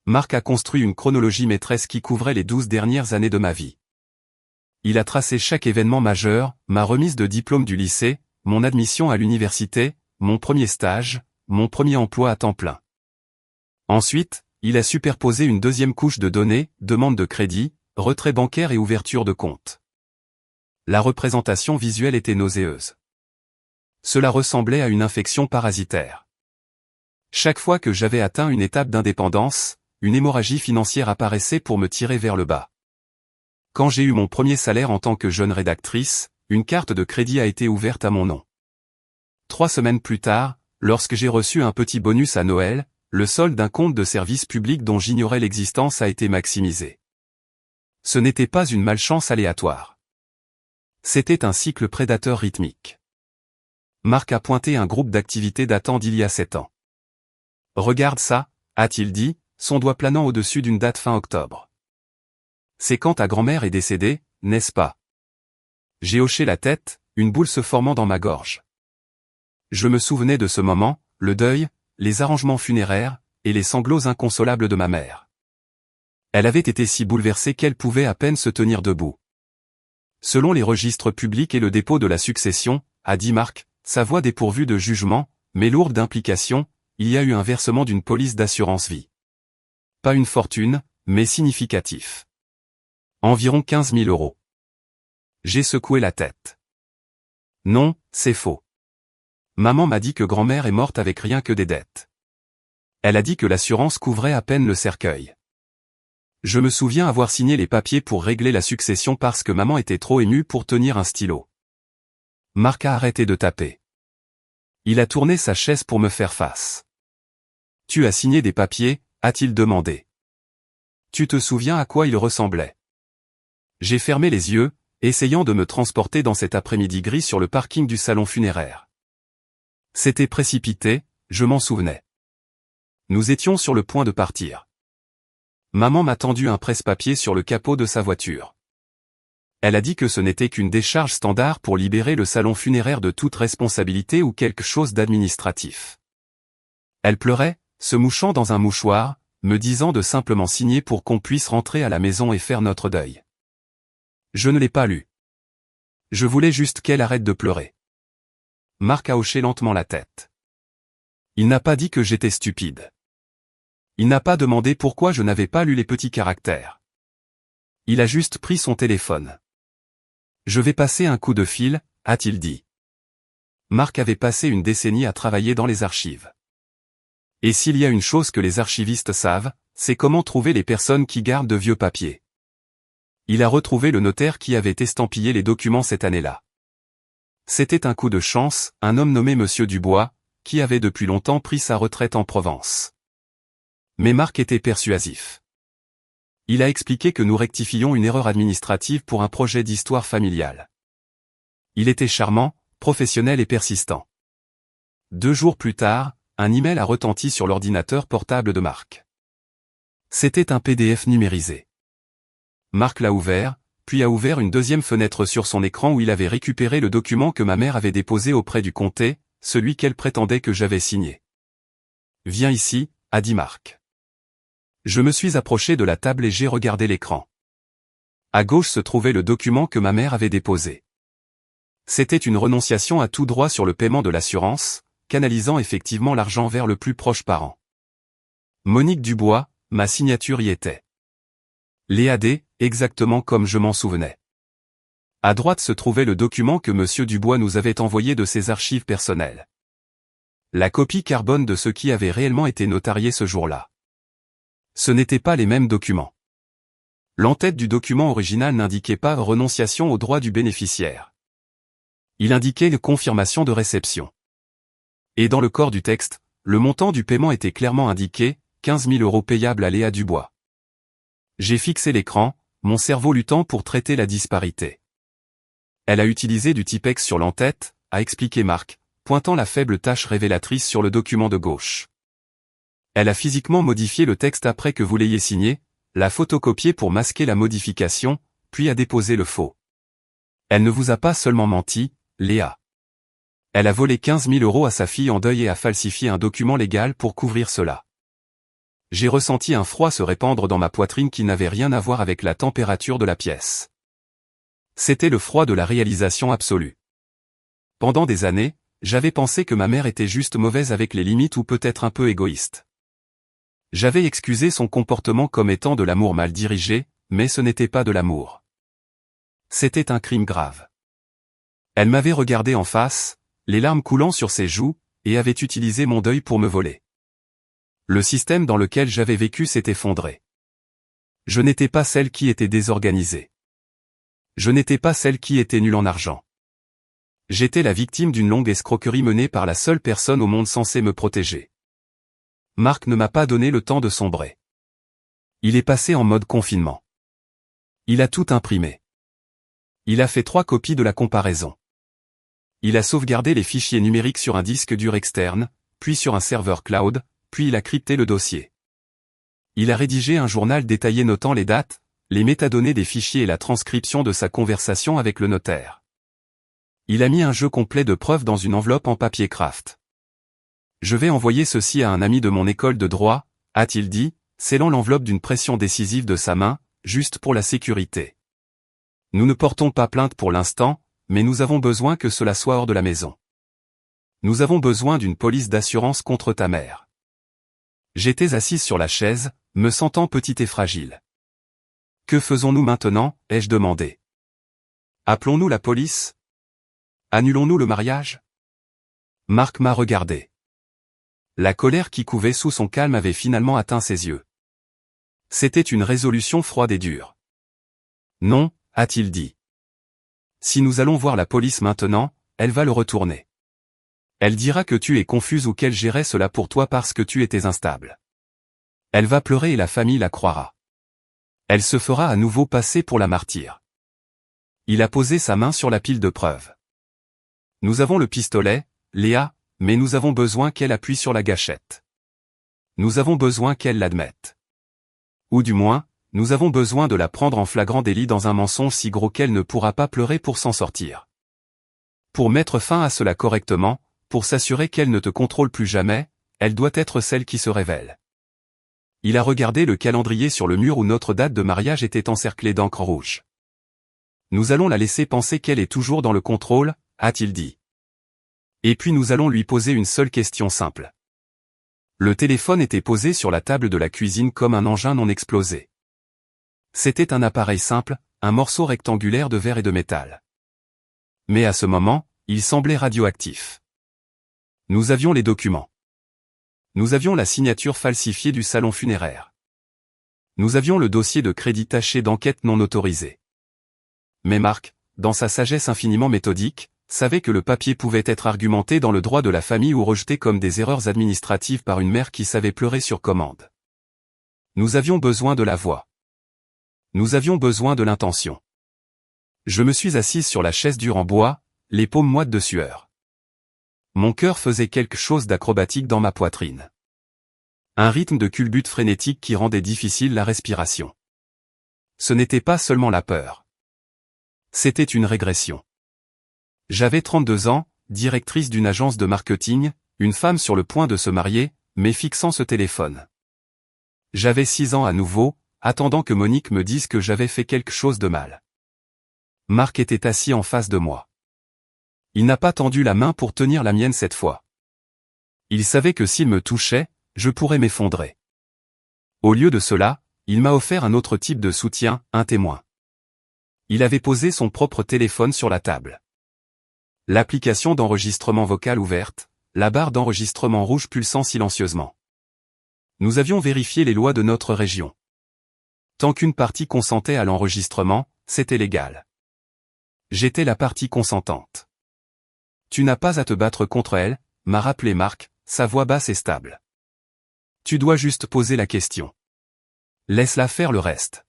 S1: Marc a construit une chronologie maîtresse qui couvrait les 12 dernières années de ma vie. Il a tracé chaque événement majeur, ma remise de diplôme du lycée, mon admission à l'université, mon premier stage, mon premier emploi à temps plein. Ensuite, il a superposé une deuxième couche de données, demande de crédit, retrait bancaire et ouverture de compte. La représentation visuelle était nauséeuse. Cela ressemblait à une infection parasitaire. Chaque fois que j'avais atteint une étape d'indépendance, une hémorragie financière apparaissait pour me tirer vers le bas. Quand j'ai eu mon premier salaire en tant que jeune rédactrice, une carte de crédit a été ouverte à mon nom. 3 semaines plus tard, lorsque j'ai reçu un petit bonus à Noël, le solde d'un compte de service public dont j'ignorais l'existence a été maximisé. Ce n'était pas une malchance aléatoire. C'était un cycle prédateur rythmique. Marc a pointé un groupe d'activités datant d'il y a 7 ans. « Regarde ça », a-t-il dit, son doigt planant au-dessus d'une date fin octobre. « C'est quand ta grand-mère est décédée, n'est-ce pas ?» J'ai hoché la tête, une boule se formant dans ma gorge. Je me souvenais de ce moment, le deuil, les arrangements funéraires, et les sanglots inconsolables de ma mère. Elle avait été si bouleversée qu'elle pouvait à peine se tenir debout. Selon les registres publics et le dépôt de la succession, a dit Marc, sa voix dépourvue de jugement, mais lourde d'implication, il y a eu un versement d'une police d'assurance vie. Pas une fortune, mais significatif. Environ 15 000 euros. J'ai secoué la tête. Non, c'est faux. Maman m'a dit que grand-mère est morte avec rien que des dettes. Elle a dit que l'assurance couvrait à peine le cercueil. Je me souviens avoir signé les papiers pour régler la succession parce que maman était trop émue pour tenir un stylo. Marc a arrêté de taper. Il a tourné sa chaise pour me faire face. « Tu as signé des papiers ?» a-t-il demandé. « Tu te souviens à quoi ils ressemblaient ?» J'ai fermé les yeux, essayant de me transporter dans cet après-midi gris sur le parking du salon funéraire. C'était précipité, je m'en souvenais. Nous étions sur le point de partir. Maman m'a tendu un presse-papier sur le capot de sa voiture. Elle a dit que ce n'était qu'une décharge standard pour libérer le salon funéraire de toute responsabilité ou quelque chose d'administratif. Elle pleurait, se mouchant dans un mouchoir, me disant de simplement signer pour qu'on puisse rentrer à la maison et faire notre deuil. Je ne l'ai pas lu. Je voulais juste qu'elle arrête de pleurer. Marc a hoché lentement la tête. Il n'a pas dit que j'étais stupide. Il n'a pas demandé pourquoi je n'avais pas lu les petits caractères. Il a juste pris son téléphone. Je vais passer un coup de fil, a-t-il dit. Marc avait passé une décennie à travailler dans les archives. Et s'il y a une chose que les archivistes savent, c'est comment trouver les personnes qui gardent de vieux papiers. Il a retrouvé le notaire qui avait estampillé les documents cette année-là. C'était un coup de chance, un homme nommé Monsieur Dubois, qui avait depuis longtemps pris sa retraite en Provence. Mais Marc était persuasif. Il a expliqué que nous rectifions une erreur administrative pour un projet d'histoire familiale. Il était charmant, professionnel et persistant. 2 jours plus tard, un email a retenti sur l'ordinateur portable de Marc. C'était un PDF numérisé. Marc l'a ouvert, puis a ouvert une deuxième fenêtre sur son écran où il avait récupéré le document que ma mère avait déposé auprès du comté, celui qu'elle prétendait que j'avais signé. « Viens ici », a dit Marc. Je me suis approché de la table et j'ai regardé l'écran. À gauche se trouvait le document que ma mère avait déposé. C'était une renonciation à tout droit sur le paiement de l'assurance, canalisant effectivement l'argent vers le plus proche parent. Monique Dubois, ma signature y était. L'EAD, exactement comme je m'en souvenais. À droite se trouvait le document que Monsieur Dubois nous avait envoyé de ses archives personnelles. La copie carbone de ce qui avait réellement été notarié ce jour-là. Ce n'étaient pas les mêmes documents. L'entête du document original n'indiquait pas renonciation aux droits du bénéficiaire. Il indiquait une confirmation de réception. Et dans le corps du texte, le montant du paiement était clairement indiqué, 15 000 € payables à Léa Dubois. J'ai fixé l'écran, mon cerveau luttant pour traiter la disparité. Elle a utilisé du Tipex sur l'entête, a expliqué Marc, pointant la faible tache révélatrice sur le document de gauche. Elle a physiquement modifié le texte après que vous l'ayez signé, l'a photocopié pour masquer la modification, puis a déposé le faux. Elle ne vous a pas seulement menti, Léa. Elle a volé 15 000 € à sa fille en deuil et a falsifié un document légal pour couvrir cela. J'ai ressenti un froid se répandre dans ma poitrine qui n'avait rien à voir avec la température de la pièce. C'était le froid de la réalisation absolue. Pendant des années, j'avais pensé que ma mère était juste mauvaise avec les limites ou peut-être un peu égoïste. J'avais excusé son comportement comme étant de l'amour mal dirigé, mais ce n'était pas de l'amour. C'était un crime grave. Elle m'avait regardé en face, les larmes coulant sur ses joues, et avait utilisé mon deuil pour me voler. Le système dans lequel j'avais vécu s'est effondré. Je n'étais pas celle qui était désorganisée. Je n'étais pas celle qui était nulle en argent. J'étais la victime d'une longue escroquerie menée par la seule personne au monde censée me protéger. Marc ne m'a pas donné le temps de sombrer. Il est passé en mode confinement. Il a tout imprimé. Il a fait 3 copies de la comparaison. Il a sauvegardé les fichiers numériques sur un disque dur externe, puis sur un serveur cloud, puis il a crypté le dossier. Il a rédigé un journal détaillé notant les dates, les métadonnées des fichiers et la transcription de sa conversation avec le notaire. Il a mis un jeu complet de preuves dans une enveloppe en papier craft. Je vais envoyer ceci à un ami de mon école de droit, a-t-il dit, scellant l'enveloppe d'une pression décisive de sa main, juste pour la sécurité. Nous ne portons pas plainte pour l'instant, mais nous avons besoin que cela soit hors de la maison. Nous avons besoin d'une police d'assurance contre ta mère. J'étais assise sur la chaise, me sentant petite et fragile. Que faisons-nous maintenant, ai-je demandé. Appelons-nous la police? Annulons-nous le mariage? Marc m'a regardé. La colère qui couvait sous son calme avait finalement atteint ses yeux. C'était une résolution froide et dure. Non, a-t-il dit. Si nous allons voir la police maintenant, elle va le retourner. Elle dira que tu es confuse ou qu'elle gérait cela pour toi parce que tu étais instable. Elle va pleurer et la famille la croira. Elle se fera à nouveau passer pour la martyre. Il a posé sa main sur la pile de preuves. Nous avons le pistolet, Léa, mais nous avons besoin qu'elle appuie sur la gâchette. Nous avons besoin qu'elle l'admette. Ou du moins, nous avons besoin de la prendre en flagrant délit dans un mensonge si gros qu'elle ne pourra pas pleurer pour s'en sortir. Pour mettre fin à cela correctement, pour s'assurer qu'elle ne te contrôle plus jamais, elle doit être celle qui se révèle. Il a regardé le calendrier sur le mur où notre date de mariage était encerclée d'encre rouge. Nous allons la laisser penser qu'elle est toujours dans le contrôle, a-t-il dit. Et puis nous allons lui poser une seule question simple. Le téléphone était posé sur la table de la cuisine comme un engin non explosé. C'était un appareil simple, un morceau rectangulaire de verre et de métal. Mais à ce moment, il semblait radioactif. Nous avions les documents. Nous avions la signature falsifiée du salon funéraire. Nous avions le dossier de crédit taché d'enquête non autorisée. Mais Marc, dans sa sagesse infiniment méthodique, savait que le papier pouvait être argumenté dans le droit de la famille ou rejeté comme des erreurs administratives par une mère qui savait pleurer sur commande. Nous avions besoin de la voix. Nous avions besoin de l'intention. Je me suis assise sur la chaise dure en bois, les paumes moites de sueur. Mon cœur faisait quelque chose d'acrobatique dans ma poitrine. Un rythme de culbute frénétique qui rendait difficile la respiration. Ce n'était pas seulement la peur. C'était une régression. J'avais 32 ans, directrice d'une agence de marketing, une femme sur le point de se marier, mais fixant ce téléphone. J'avais 6 ans à nouveau, attendant que Monique me dise que j'avais fait quelque chose de mal. Marc était assis en face de moi. Il n'a pas tendu la main pour tenir la mienne cette fois. Il savait que s'il me touchait, je pourrais m'effondrer. Au lieu de cela, il m'a offert un autre type de soutien, un témoin. Il avait posé son propre téléphone sur la table. L'application d'enregistrement vocal ouverte, la barre d'enregistrement rouge pulsant silencieusement. Nous avions vérifié les lois de notre région. Tant qu'une partie consentait à l'enregistrement, c'était légal. J'étais la partie consentante. Tu n'as pas à te battre contre elle, m'a rappelé Marc, sa voix basse et stable. Tu dois juste poser la question. Laisse-la faire le reste.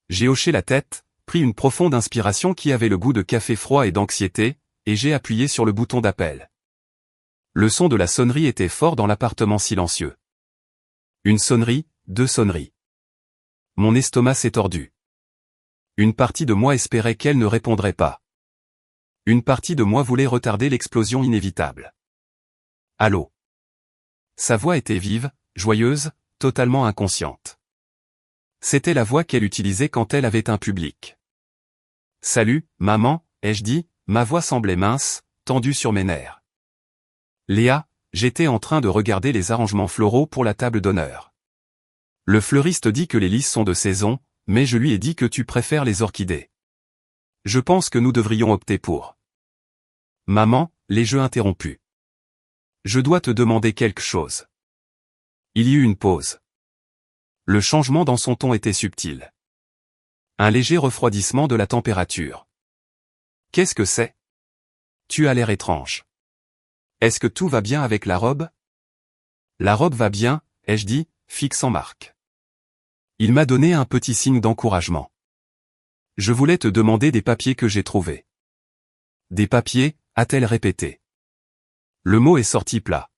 S1: J'ai hoché la tête, pris une profonde inspiration qui avait le goût de café froid et d'anxiété, et j'ai appuyé sur le bouton d'appel. Le son de la sonnerie était fort dans l'appartement silencieux. Une sonnerie, 2 sonneries. Mon estomac s'est tordu. Une partie de moi espérait qu'elle ne répondrait pas. Une partie de moi voulait retarder l'explosion inévitable. Allô. Sa voix était vive, joyeuse, totalement inconsciente. C'était la voix qu'elle utilisait quand elle avait un public. Salut, maman, ai-je dit, ma voix semblait mince, tendue sur mes nerfs. Léa, j'étais en train de regarder les arrangements floraux pour la table d'honneur. Le fleuriste dit que les lys sont de saison, mais je lui ai dit que tu préfères les orchidées. Je pense que nous devrions opter pour. Maman, les jeux interrompus. Je dois te demander quelque chose. Il y eut une pause. Le changement dans son ton était subtil. Un léger refroidissement de la température. Qu'est-ce que c'est? Tu as l'air étrange. Est-ce que tout va bien avec la robe? La robe va bien, ai-je dit, fixant Marc. Il m'a donné un petit signe d'encouragement. Je voulais te demander des papiers que j'ai trouvés. Des papiers, a-t-elle répété. Le mot est sorti plat.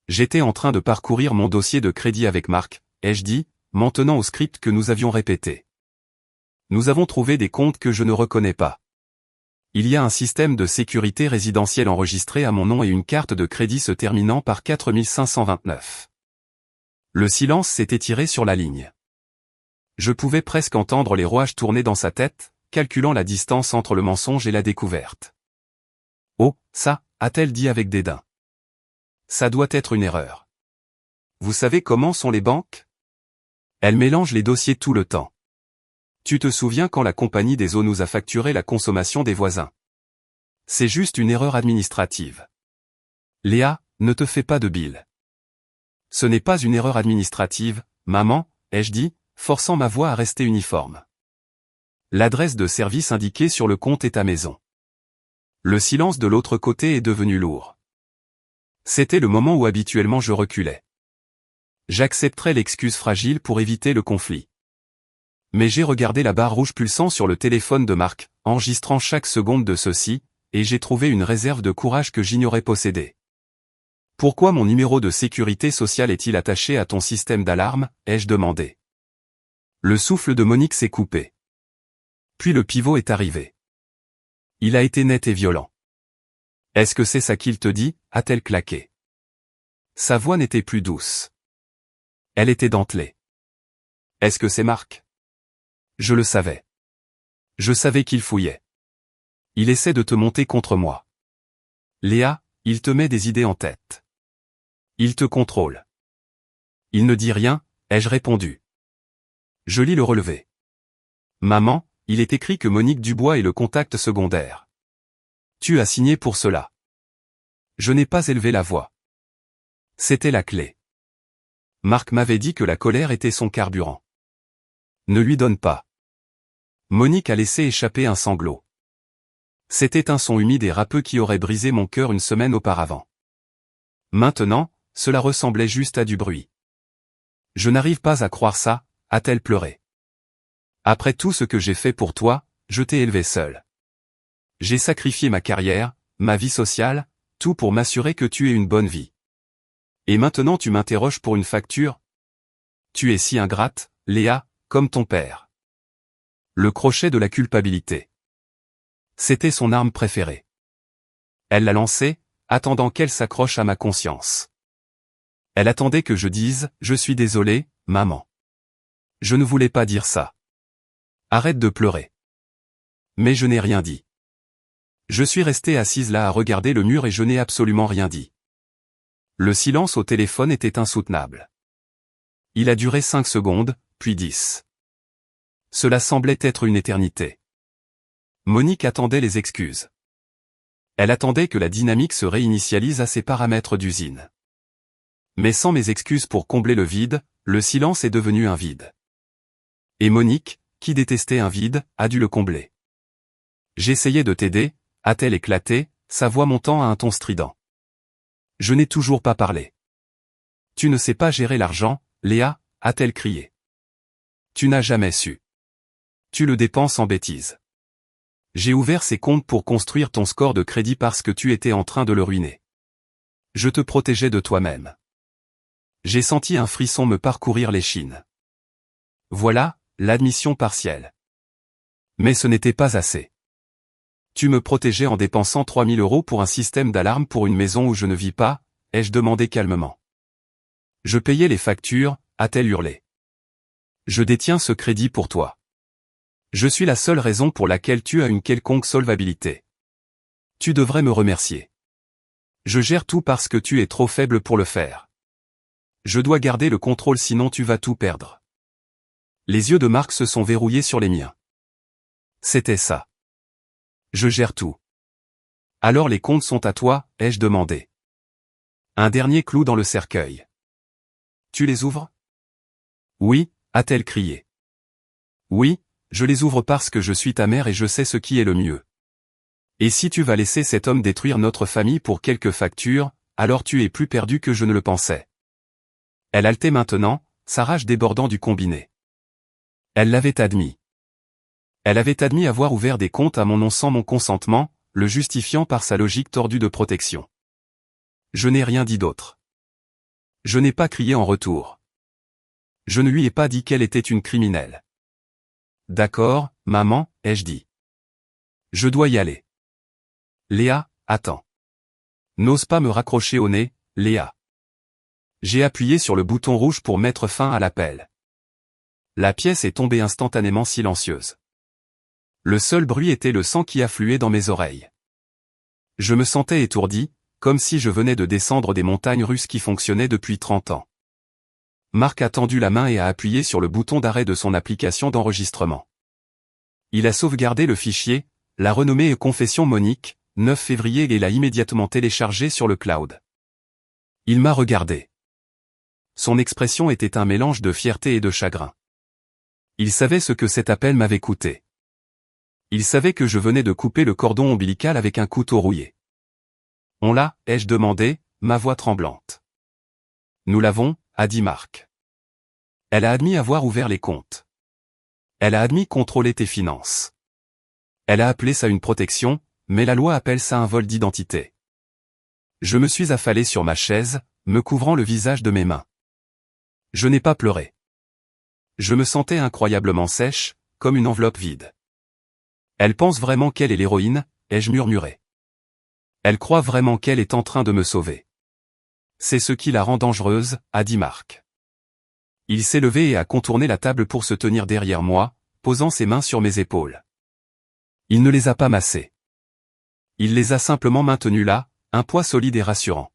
S1: J'étais en train de parcourir mon dossier de crédit avec Marc, ai-je dit, m'en tenant au script que nous avions répété. Nous avons trouvé des comptes que je ne reconnais pas. Il y a un système de sécurité résidentielle enregistré à mon nom et une carte de crédit se terminant par 4529. Le silence s'est étiré sur la ligne. Je pouvais presque entendre les rouages tourner dans sa tête, calculant la distance entre le mensonge et la découverte. Oh, ça, a-t-elle dit avec dédain. Ça doit être une erreur. Vous savez comment sont les banques? Elles mélangent les dossiers tout le temps. Tu te souviens quand la compagnie des eaux nous a facturé la consommation des voisins? C'est juste une erreur administrative. Léa, ne te fais pas de bile. Ce n'est pas une erreur administrative, maman, ai-je dit, forçant ma voix à rester uniforme. L'adresse de service indiquée sur le compte est à maison. Le silence de l'autre côté est devenu lourd. C'était le moment où habituellement je reculais. J'accepterais l'excuse fragile pour éviter le conflit. Mais j'ai regardé la barre rouge pulsant sur le téléphone de Marc, enregistrant chaque seconde de ceci, et j'ai trouvé une réserve de courage que j'ignorais posséder. Pourquoi mon numéro de sécurité sociale est-il attaché à ton système d'alarme, ai-je demandé. Le souffle de Monique s'est coupé. Puis le pivot est arrivé. Il a été net et violent. Est-ce que c'est ça qu'il te dit, a-t-elle claqué. Sa voix n'était plus douce. Elle était dentelée. Est-ce que c'est Marc? Je le savais. Je savais qu'il fouillait. Il essaie de te monter contre moi. Léa, il te met des idées en tête. Il te contrôle. Il ne dit rien, ai-je répondu. Je lis le relevé. Maman, il est écrit que Monique Dubois est le contact secondaire. Tu as signé pour cela. Je n'ai pas élevé la voix. C'était la clé. Marc m'avait dit que la colère était son carburant. Ne lui donne pas. Monique a laissé échapper un sanglot. C'était un son humide et râpeux qui aurait brisé mon cœur une semaine auparavant. Maintenant, cela ressemblait juste à du bruit. Je n'arrive pas à croire ça, a-t-elle pleuré. Après tout ce que j'ai fait pour toi, je t'ai élevé seul. J'ai sacrifié ma carrière, ma vie sociale, tout pour m'assurer que tu aies une bonne vie. Et maintenant tu m'interroges pour une facture? Tu es si ingrate, Léa, comme ton père. Le crochet de la culpabilité. C'était son arme préférée. Elle l'a lancée, attendant qu'elle s'accroche à ma conscience. Elle attendait que je dise « Je suis désolé, maman. Je ne voulais pas dire ça. Arrête de pleurer. » Mais je n'ai rien dit. Je suis restée assise là à regarder le mur et je n'ai absolument rien dit. Le silence au téléphone était insoutenable. Il a duré 5 secondes, puis 10. Cela semblait être une éternité. Monique attendait les excuses. Elle attendait que la dynamique se réinitialise à ses paramètres d'usine. Mais sans mes excuses pour combler le vide, le silence est devenu un vide. Et Monique, qui détestait un vide, a dû le combler. J'essayais de t'aider, a-t-elle éclaté, sa voix montant à un ton strident. Je n'ai toujours pas parlé. Tu ne sais pas gérer l'argent, Léa, a-t-elle crié. Tu n'as jamais su. Tu le dépenses en bêtises. J'ai ouvert ces comptes pour construire ton score de crédit parce que tu étais en train de le ruiner. Je te protégeais de toi-même. J'ai senti un frisson me parcourir l'échine. Voilà, l'admission partielle. Mais ce n'était pas assez. Tu me protégeais en dépensant 3000 € pour un système d'alarme pour une maison où je ne vis pas, ai-je demandé calmement. Je payais les factures, a-t-elle hurlé. Je détiens ce crédit pour toi. Je suis la seule raison pour laquelle tu as une quelconque solvabilité. Tu devrais me remercier. Je gère tout parce que tu es trop faible pour le faire. Je dois garder le contrôle sinon tu vas tout perdre. Les yeux de Marc se sont verrouillés sur les miens. C'était ça. Je gère tout. Alors les comptes sont à toi, ai-je demandé. Un dernier clou dans le cercueil. Tu les ouvres? Oui, a-t-elle crié. Oui, je les ouvre parce que je suis ta mère et je sais ce qui est le mieux. Et si tu vas laisser cet homme détruire notre famille pour quelques factures, alors tu es plus perdu que je ne le pensais. Elle haletait maintenant, sa rage débordant du combiné. Elle l'avait admis. Elle avait admis avoir ouvert des comptes à mon nom sans mon consentement, le justifiant par sa logique tordue de protection. Je n'ai rien dit d'autre. Je n'ai pas crié en retour. Je ne lui ai pas dit qu'elle était une criminelle. D'accord, maman, ai-je dit. Je dois y aller. Léa, attends. N'ose pas me raccrocher au nez, Léa. J'ai appuyé sur le bouton rouge pour mettre fin à l'appel. La pièce est tombée instantanément silencieuse. Le seul bruit était le sang qui affluait dans mes oreilles. Je me sentais étourdi, comme si je venais de descendre des montagnes russes qui fonctionnaient depuis 30 ans. Marc a tendu la main et a appuyé sur le bouton d'arrêt de son application d'enregistrement. Il a sauvegardé le fichier, l'a renommé Confession Monique, 9 février et l'a immédiatement téléchargé sur le cloud. Il m'a regardé. Son expression était un mélange de fierté et de chagrin. Il savait ce que cet appel m'avait coûté. Il savait que je venais de couper le cordon ombilical avec un couteau rouillé. On l'a, ai-je demandé, ma voix tremblante. Nous l'avons, a dit Marc. Elle a admis avoir ouvert les comptes. Elle a admis contrôler tes finances. Elle a appelé ça une protection, mais la loi appelle ça un vol d'identité. Je me suis affalé sur ma chaise, me couvrant le visage de mes mains. Je n'ai pas pleuré. Je me sentais incroyablement sèche, comme une enveloppe vide. Elle pense vraiment qu'elle est l'héroïne, ai-je murmuré. Elle croit vraiment qu'elle est en train de me sauver. C'est ce qui la rend dangereuse, a dit Marc. Il s'est levé et a contourné la table pour se tenir derrière moi, posant ses mains sur mes épaules. Il ne les a pas massées. Il les a simplement maintenues là, un poids solide et rassurant.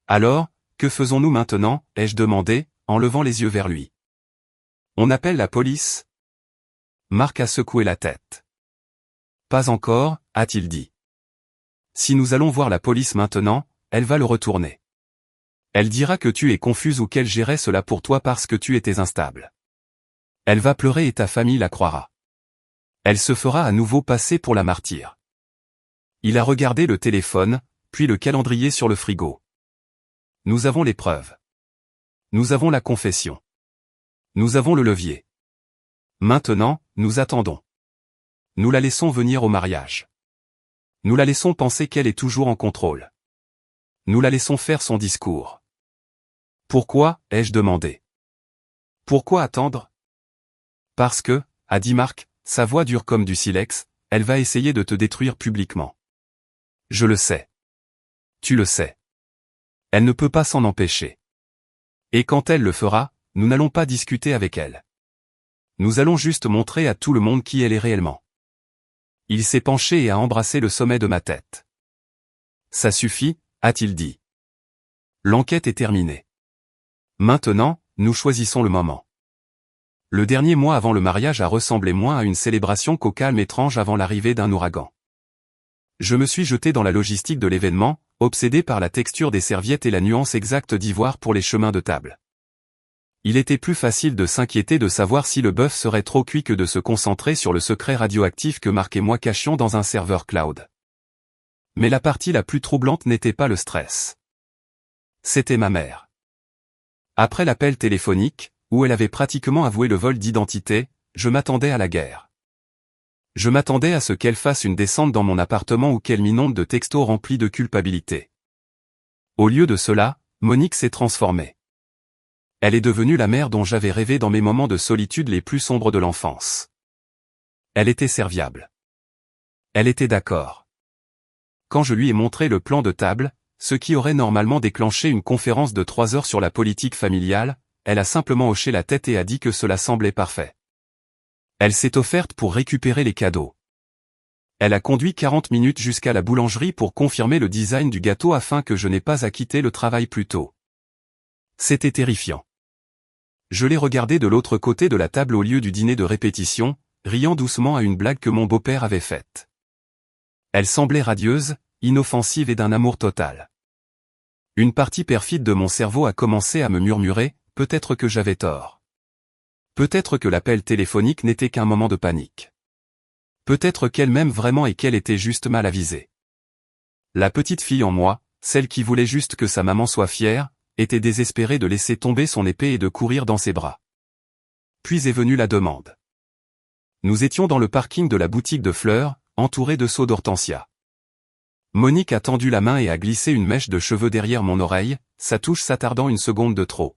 S1: Alors, que faisons-nous maintenant, ai-je demandé, en levant les yeux vers lui. On appelle la police? Marc a secoué la tête. Pas encore, a-t-il dit. Si nous allons voir la police maintenant, elle va le retourner. Elle dira que tu es confuse ou qu'elle gérait cela pour toi parce que tu étais instable. Elle va pleurer et ta famille la croira. Elle se fera à nouveau passer pour la martyre. Il a regardé le téléphone, puis le calendrier sur le frigo. Nous avons les preuves. Nous avons la confession. Nous avons le levier. Maintenant, nous attendons. Nous la laissons venir au mariage. Nous la laissons penser qu'elle est toujours en contrôle. Nous la laissons faire son discours. Pourquoi, ai-je demandé. Pourquoi attendre? Parce que, a dit Marc, sa voix dure comme du silex, elle va essayer de te détruire publiquement. Je le sais. Tu le sais. Elle ne peut pas s'en empêcher. Et quand elle le fera, nous n'allons pas discuter avec elle. Nous allons juste montrer à tout le monde qui elle est réellement. Il s'est penché et a embrassé le sommet de ma tête. Ça suffit, a-t-il dit. L'enquête est terminée. Maintenant, nous choisissons le moment. Le dernier mois avant le mariage a ressemblé moins à une célébration qu'au calme étrange avant l'arrivée d'un ouragan. Je me suis jeté dans la logistique de l'événement, obsédé par la texture des serviettes et la nuance exacte d'ivoire pour les chemins de table. Il était plus facile de s'inquiéter de savoir si le bœuf serait trop cuit que de se concentrer sur le secret radioactif que Marc et moi cachions dans un serveur cloud. Mais la partie la plus troublante n'était pas le stress. C'était ma mère. Après l'appel téléphonique, où elle avait pratiquement avoué le vol d'identité, je m'attendais à la guerre. Je m'attendais à ce qu'elle fasse une descente dans mon appartement ou qu'elle m'inonde de textos remplis de culpabilité. Au lieu de cela, Monique s'est transformée. Elle est devenue la mère dont j'avais rêvé dans mes moments de solitude les plus sombres de l'enfance. Elle était serviable. Elle était d'accord. Quand je lui ai montré le plan de table, ce qui aurait normalement déclenché une conférence de 3 heures sur la politique familiale, elle a simplement hoché la tête et a dit que cela semblait parfait. Elle s'est offerte pour récupérer les cadeaux. Elle a conduit 40 minutes jusqu'à la boulangerie pour confirmer le design du gâteau afin que je n'ai pas à quitter le travail plus tôt. C'était terrifiant. Je l'ai regardée de l'autre côté de la table au lieu du dîner de répétition, riant doucement à une blague que mon beau-père avait faite. Elle semblait radieuse, inoffensive et d'un amour total. Une partie perfide de mon cerveau a commencé à me murmurer, peut-être que j'avais tort. Peut-être que l'appel téléphonique n'était qu'un moment de panique. Peut-être qu'elle m'aime vraiment et qu'elle était juste mal avisée. La petite fille en moi, celle qui voulait juste que sa maman soit fière, était désespérée de laisser tomber son épée et de courir dans ses bras. Puis est venue la demande. Nous étions dans le parking de la boutique de fleurs, entourés de seaux d'hortensia. Monique a tendu la main et a glissé une mèche de cheveux derrière mon oreille, sa touche s'attardant une seconde de trop.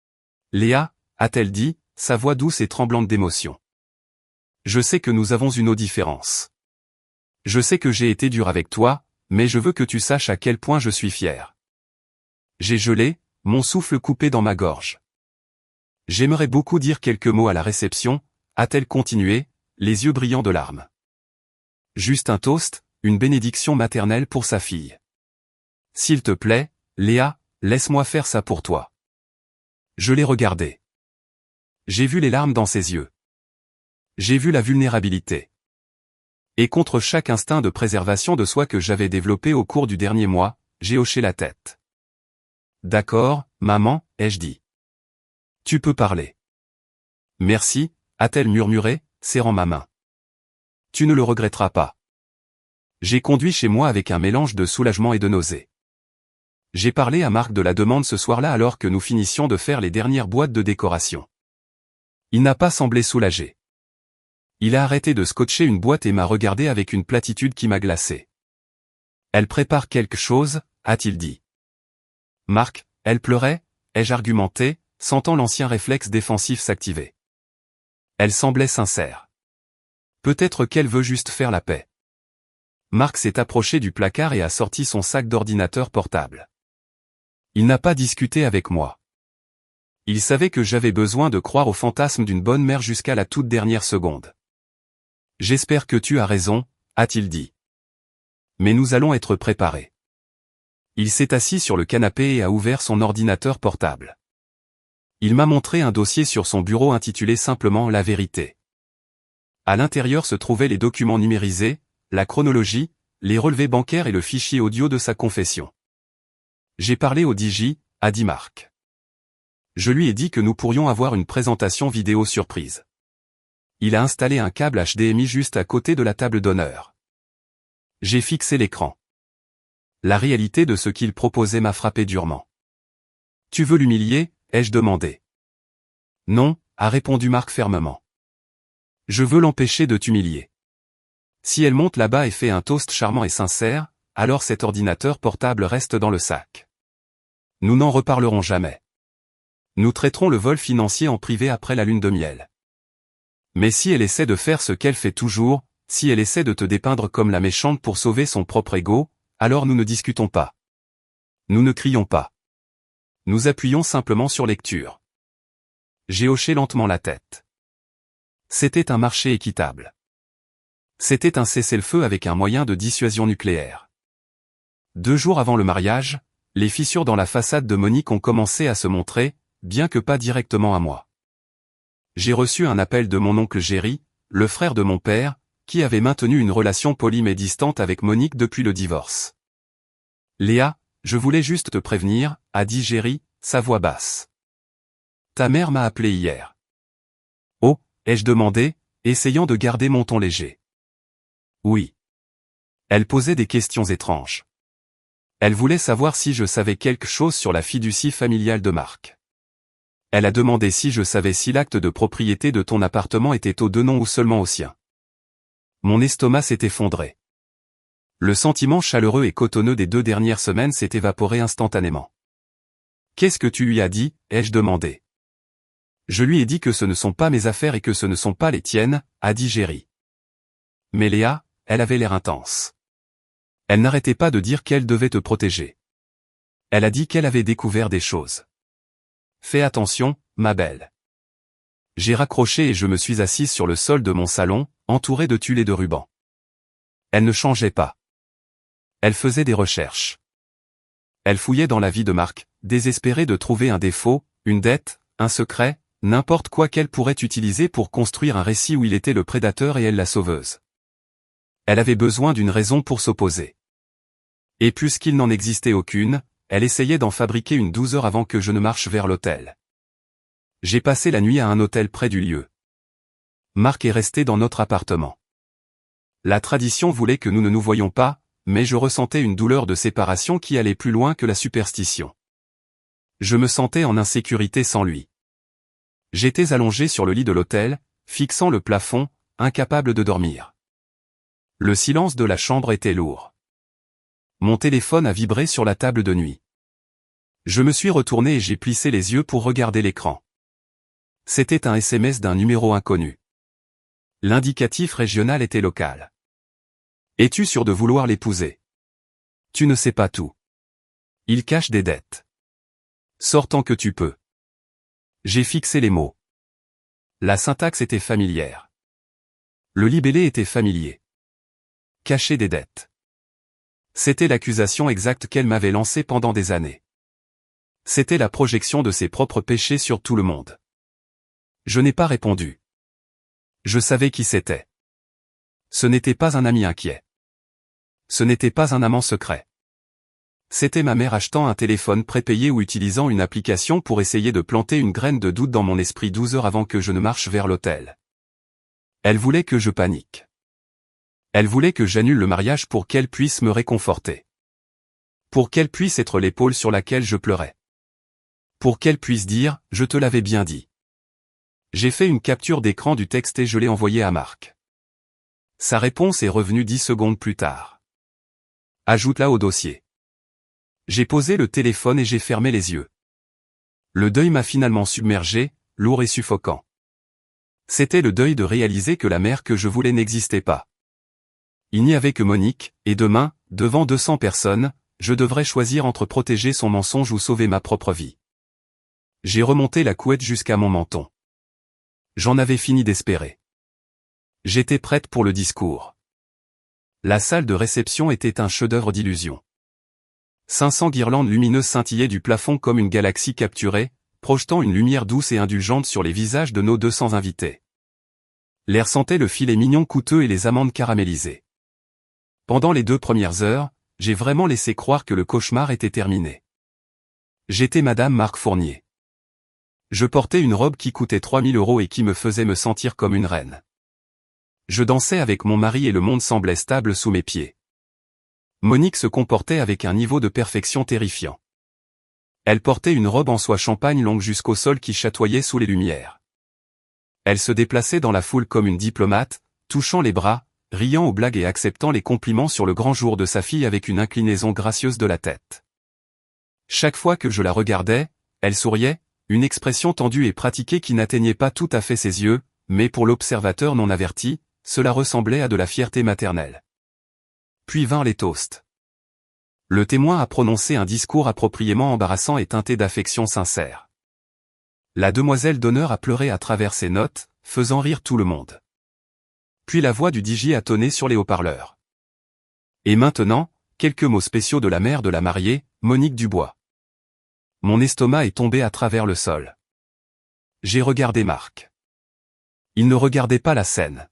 S1: « Léa » a-t-elle dit, sa voix douce et tremblante d'émotion. « Je sais que nous avons une différence. Je sais que j'ai été dur avec toi, mais je veux que tu saches à quel point je suis fier. » J'ai gelé, mon souffle coupé dans ma gorge. J'aimerais beaucoup dire quelques mots à la réception, a-t-elle continué, les yeux brillants de larmes. Juste un toast, une bénédiction maternelle pour sa fille. S'il te plaît, Léa, laisse-moi faire ça pour toi. Je l'ai regardé. J'ai vu les larmes dans ses yeux. J'ai vu la vulnérabilité. Et contre chaque instinct de préservation de soi que j'avais développé au cours du dernier mois, j'ai hoché la tête. D'accord, maman, ai-je dit. Tu peux parler. Merci, a-t-elle murmuré, serrant ma main. Tu ne le regretteras pas. J'ai conduit chez moi avec un mélange de soulagement et de nausée. J'ai parlé à Marc de la demande ce soir-là alors que nous finissions de faire les dernières boîtes de décoration. Il n'a pas semblé soulagé. Il a arrêté de scotcher une boîte et m'a regardé avec une platitude qui m'a glacé. Elle prépare quelque chose, a-t-il dit. Marc, elle pleurait, ai-je argumenté, sentant l'ancien réflexe défensif s'activer. Elle semblait sincère. Peut-être qu'elle veut juste faire la paix. Marc s'est approché du placard et a sorti son sac d'ordinateur portable. Il n'a pas discuté avec moi. Il savait que j'avais besoin de croire au fantasme d'une bonne mère jusqu'à la toute dernière seconde. J'espère que tu as raison, a-t-il dit. Mais nous allons être préparés. Il s'est assis sur le canapé et a ouvert son ordinateur portable. Il m'a montré un dossier sur son bureau intitulé simplement La Vérité. À l'intérieur se trouvaient les documents numérisés, la chronologie, les relevés bancaires et le fichier audio de sa confession. J'ai parlé au DJ, a dit Marc. Je lui ai dit que nous pourrions avoir une présentation vidéo surprise. Il a installé un câble HDMI juste à côté de la table d'honneur. J'ai fixé l'écran. La réalité de ce qu'il proposait m'a frappé durement. Tu veux l'humilier, ai-je demandé. Non, a répondu Marc fermement. Je veux l'empêcher de t'humilier. Si elle monte là-bas et fait un toast charmant et sincère, alors cet ordinateur portable reste dans le sac. Nous n'en reparlerons jamais. Nous traiterons le vol financier en privé après la lune de miel. Mais si elle essaie de faire ce qu'elle fait toujours, si elle essaie de te dépeindre comme la méchante pour sauver son propre ego, alors nous ne discutons pas. Nous ne crions pas. Nous appuyons simplement sur lecture. J'ai hoché lentement la tête. C'était un marché équitable. C'était un cessez-le-feu avec un moyen de dissuasion nucléaire. 2 jours avant le mariage, les fissures dans la façade de Monique ont commencé à se montrer, bien que pas directement à moi. J'ai reçu un appel de mon oncle Géry, le frère de mon père, qui avait maintenu une relation polie mais distante avec Monique depuis le divorce. Léa, je voulais juste te prévenir, a dit Géry, sa voix basse. Ta mère m'a appelé hier. Oh, ai-je demandé, essayant de garder mon ton léger. Oui. Elle posait des questions étranges. Elle voulait savoir si je savais quelque chose sur la fiducie familiale de Marc. Elle a demandé si je savais si l'acte de propriété de ton appartement était aux deux noms ou seulement au sien. Mon estomac s'est effondré. Le sentiment chaleureux et cotonneux des 2 dernières semaines s'est évaporé instantanément. Qu'est-ce que tu lui as dit, ai-je demandé. Je lui ai dit que ce ne sont pas mes affaires et que ce ne sont pas les tiennes, a dit Jerry. Mais Léa, elle avait l'air intense. Elle n'arrêtait pas de dire qu'elle devait te protéger. Elle a dit qu'elle avait découvert des choses. Fais attention, ma belle. J'ai raccroché et je me suis assise sur le sol de mon salon, entourée de tulle et de rubans. Elle ne changeait pas. Elle faisait des recherches. Elle fouillait dans la vie de Marc, désespérée de trouver un défaut, une dette, un secret, n'importe quoi qu'elle pourrait utiliser pour construire un récit où il était le prédateur et elle la sauveuse. Elle avait besoin d'une raison pour s'opposer. Et puisqu'il n'en existait aucune, elle essayait d'en fabriquer une 12 heures avant que je ne marche vers l'hôtel. J'ai passé la nuit à un hôtel près du lieu. Marc est resté dans notre appartement. La tradition voulait que nous ne nous voyions pas, mais je ressentais une douleur de séparation qui allait plus loin que la superstition. Je me sentais en insécurité sans lui. J'étais allongé sur le lit de l'hôtel, fixant le plafond, incapable de dormir. Le silence de la chambre était lourd. Mon téléphone a vibré sur la table de nuit. Je me suis retourné et j'ai plissé les yeux pour regarder l'écran. C'était un SMS d'un numéro inconnu. L'indicatif régional était local. Es-tu sûr de vouloir l'épouser? Tu ne sais pas tout. Il cache des dettes. Sors tant que tu peux. J'ai fixé les mots. La syntaxe était familière. Le libellé était familier. Cacher des dettes. C'était l'accusation exacte qu'elle m'avait lancée pendant des années. C'était la projection de ses propres péchés sur tout le monde. Je n'ai pas répondu. Je savais qui c'était. Ce n'était pas un ami inquiet. Ce n'était pas un amant secret. C'était ma mère achetant un téléphone prépayé ou utilisant une application pour essayer de planter une graine de doute dans mon esprit 12 heures avant que je ne marche vers l'hôtel. Elle voulait que je panique. Elle voulait que j'annule le mariage pour qu'elle puisse me réconforter. Pour qu'elle puisse être l'épaule sur laquelle je pleurais. Pour qu'elle puisse dire « Je te l'avais bien dit ». J'ai fait une capture d'écran du texte et je l'ai envoyé à Marc. Sa réponse est revenue 10 secondes plus tard. Ajoute-la au dossier. J'ai posé le téléphone et j'ai fermé les yeux. Le deuil m'a finalement submergé, lourd et suffocant. C'était le deuil de réaliser que la mère que je voulais n'existait pas. Il n'y avait que Monique, et demain, devant 200 personnes, je devrais choisir entre protéger son mensonge ou sauver ma propre vie. J'ai remonté la couette jusqu'à mon menton. J'en avais fini d'espérer. J'étais prête pour le discours. La salle de réception était un chef-d'œuvre d'illusion. 500 guirlandes lumineuses scintillaient du plafond comme une galaxie capturée, projetant une lumière douce et indulgente sur les visages de nos 200 invités. L'air sentait le filet mignon coûteux et les amandes caramélisées. Pendant les 2 premières heures, j'ai vraiment laissé croire que le cauchemar était terminé. J'étais Madame Marc Fournier. Je portais une robe qui coûtait 3000 € et qui me faisait me sentir comme une reine. Je dansais avec mon mari et le monde semblait stable sous mes pieds. Monique se comportait avec un niveau de perfection terrifiant. Elle portait une robe en soie champagne longue jusqu'au sol qui chatoyait sous les lumières. Elle se déplaçait dans la foule comme une diplomate, touchant les bras, riant aux blagues et acceptant les compliments sur le grand jour de sa fille avec une inclinaison gracieuse de la tête. Chaque fois que je la regardais, elle souriait, une expression tendue et pratiquée qui n'atteignait pas tout à fait ses yeux, mais pour l'observateur non averti, cela ressemblait à de la fierté maternelle. Puis vinrent les toasts. Le témoin a prononcé un discours appropriément embarrassant et teinté d'affection sincère. La demoiselle d'honneur a pleuré à travers ses notes, faisant rire tout le monde. Puis la voix du DJ a tonné sur les haut-parleurs. Et maintenant, quelques mots spéciaux de la mère de la mariée, Monique Dubois. Mon estomac est tombé à travers le sol. J'ai regardé Marc. Il ne regardait pas la scène.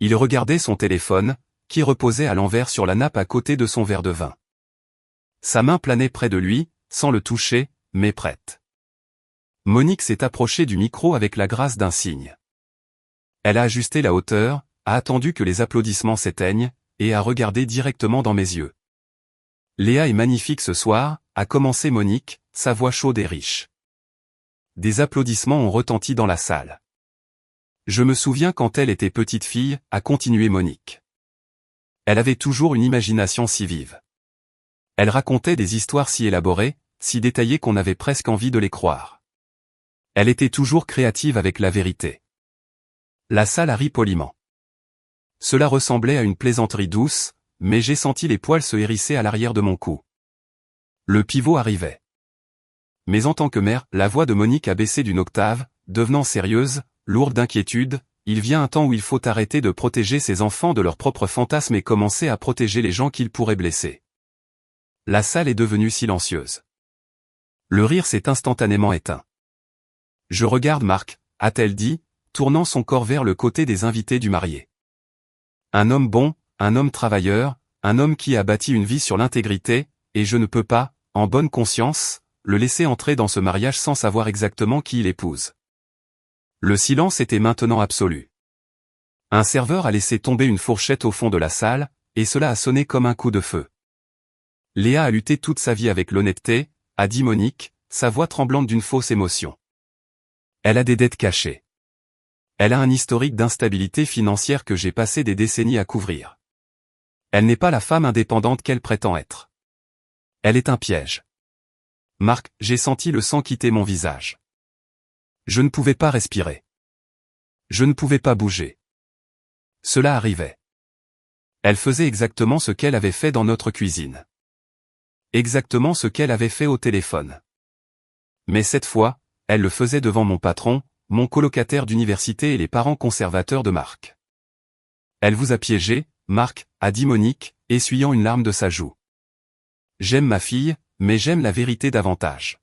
S1: Il regardait son téléphone, qui reposait à l'envers sur la nappe à côté de son verre de vin. Sa main planait près de lui, sans le toucher, mais prête. Monique s'est approchée du micro avec la grâce d'un cygne. Elle a ajusté la hauteur, a attendu que les applaudissements s'éteignent, et a regardé directement dans mes yeux. Léa est magnifique ce soir, a commencé Monique, sa voix chaude et riche. Des applaudissements ont retenti dans la salle. Je me souviens quand elle était petite fille, a continué Monique. Elle avait toujours une imagination si vive. Elle racontait des histoires si élaborées, si détaillées qu'on avait presque envie de les croire. Elle était toujours créative avec la vérité. La salle a ri poliment. Cela ressemblait à une plaisanterie douce, mais j'ai senti les poils se hérisser à l'arrière de mon cou. Le pivot arrivait. Mais en tant que mère, la voix de Monique a baissé d'une octave, devenant sérieuse, lourde d'inquiétude. Il vient un temps où il faut arrêter de protéger ses enfants de leurs propres fantasmes et commencer à protéger les gens qu'ils pourraient blesser. La salle est devenue silencieuse. Le rire s'est instantanément éteint. Je regarde Marc, a-t-elle dit, tournant son corps vers le côté des invités du marié. Un homme bon, un homme travailleur, un homme qui a bâti une vie sur l'intégrité, et je ne peux pas, en bonne conscience, le laisser entrer dans ce mariage sans savoir exactement qui il épouse. Le silence était maintenant absolu. Un serveur a laissé tomber une fourchette au fond de la salle, et cela a sonné comme un coup de feu. Léa a lutté toute sa vie avec l'honnêteté, a dit Monique, sa voix tremblante d'une fausse émotion. Elle a des dettes cachées. Elle a un historique d'instabilité financière que j'ai passé des décennies à couvrir. Elle n'est pas la femme indépendante qu'elle prétend être. Elle est un piège. Marc, j'ai senti le sang quitter mon visage. Je ne pouvais pas respirer. Je ne pouvais pas bouger. Cela arrivait. Elle faisait exactement ce qu'elle avait fait dans notre cuisine. Exactement ce qu'elle avait fait au téléphone. Mais cette fois, elle le faisait devant mon patron, mon colocataire d'université et les parents conservateurs de Marc. Elle vous a piégé, Marc, a dit Monique, essuyant une larme de sa joue. J'aime ma fille, mais j'aime la vérité davantage.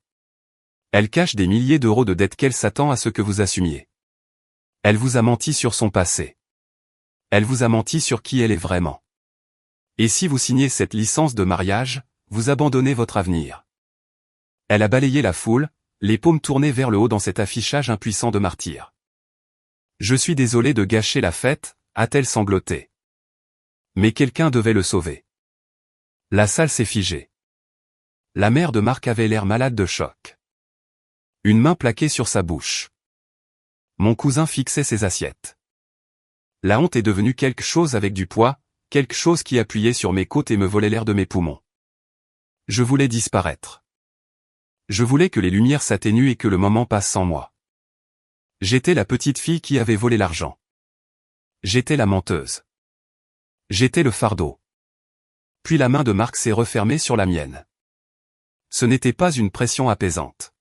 S1: Elle cache des milliers d'euros de dettes qu'elle s'attend à ce que vous assumiez. Elle vous a menti sur son passé. Elle vous a menti sur qui elle est vraiment. Et si vous signez cette licence de mariage, vous abandonnez votre avenir. Elle a balayé la foule, les paumes tournées vers le haut dans cet affichage impuissant de martyr. Je suis désolé de gâcher la fête, a-t-elle sangloté. Mais quelqu'un devait le sauver. La salle s'est figée. La mère de Marc avait l'air malade de choc. Une main plaquée sur sa bouche. Mon cousin fixait ses assiettes. La honte est devenue quelque chose avec du poids, quelque chose qui appuyait sur mes côtes et me volait l'air de mes poumons. Je voulais disparaître. Je voulais que les lumières s'atténuent et que le moment passe sans moi. J'étais la petite fille qui avait volé l'argent. J'étais la menteuse. J'étais le fardeau. Puis la main de Marc s'est refermée sur la mienne. Ce n'était pas une pression apaisante.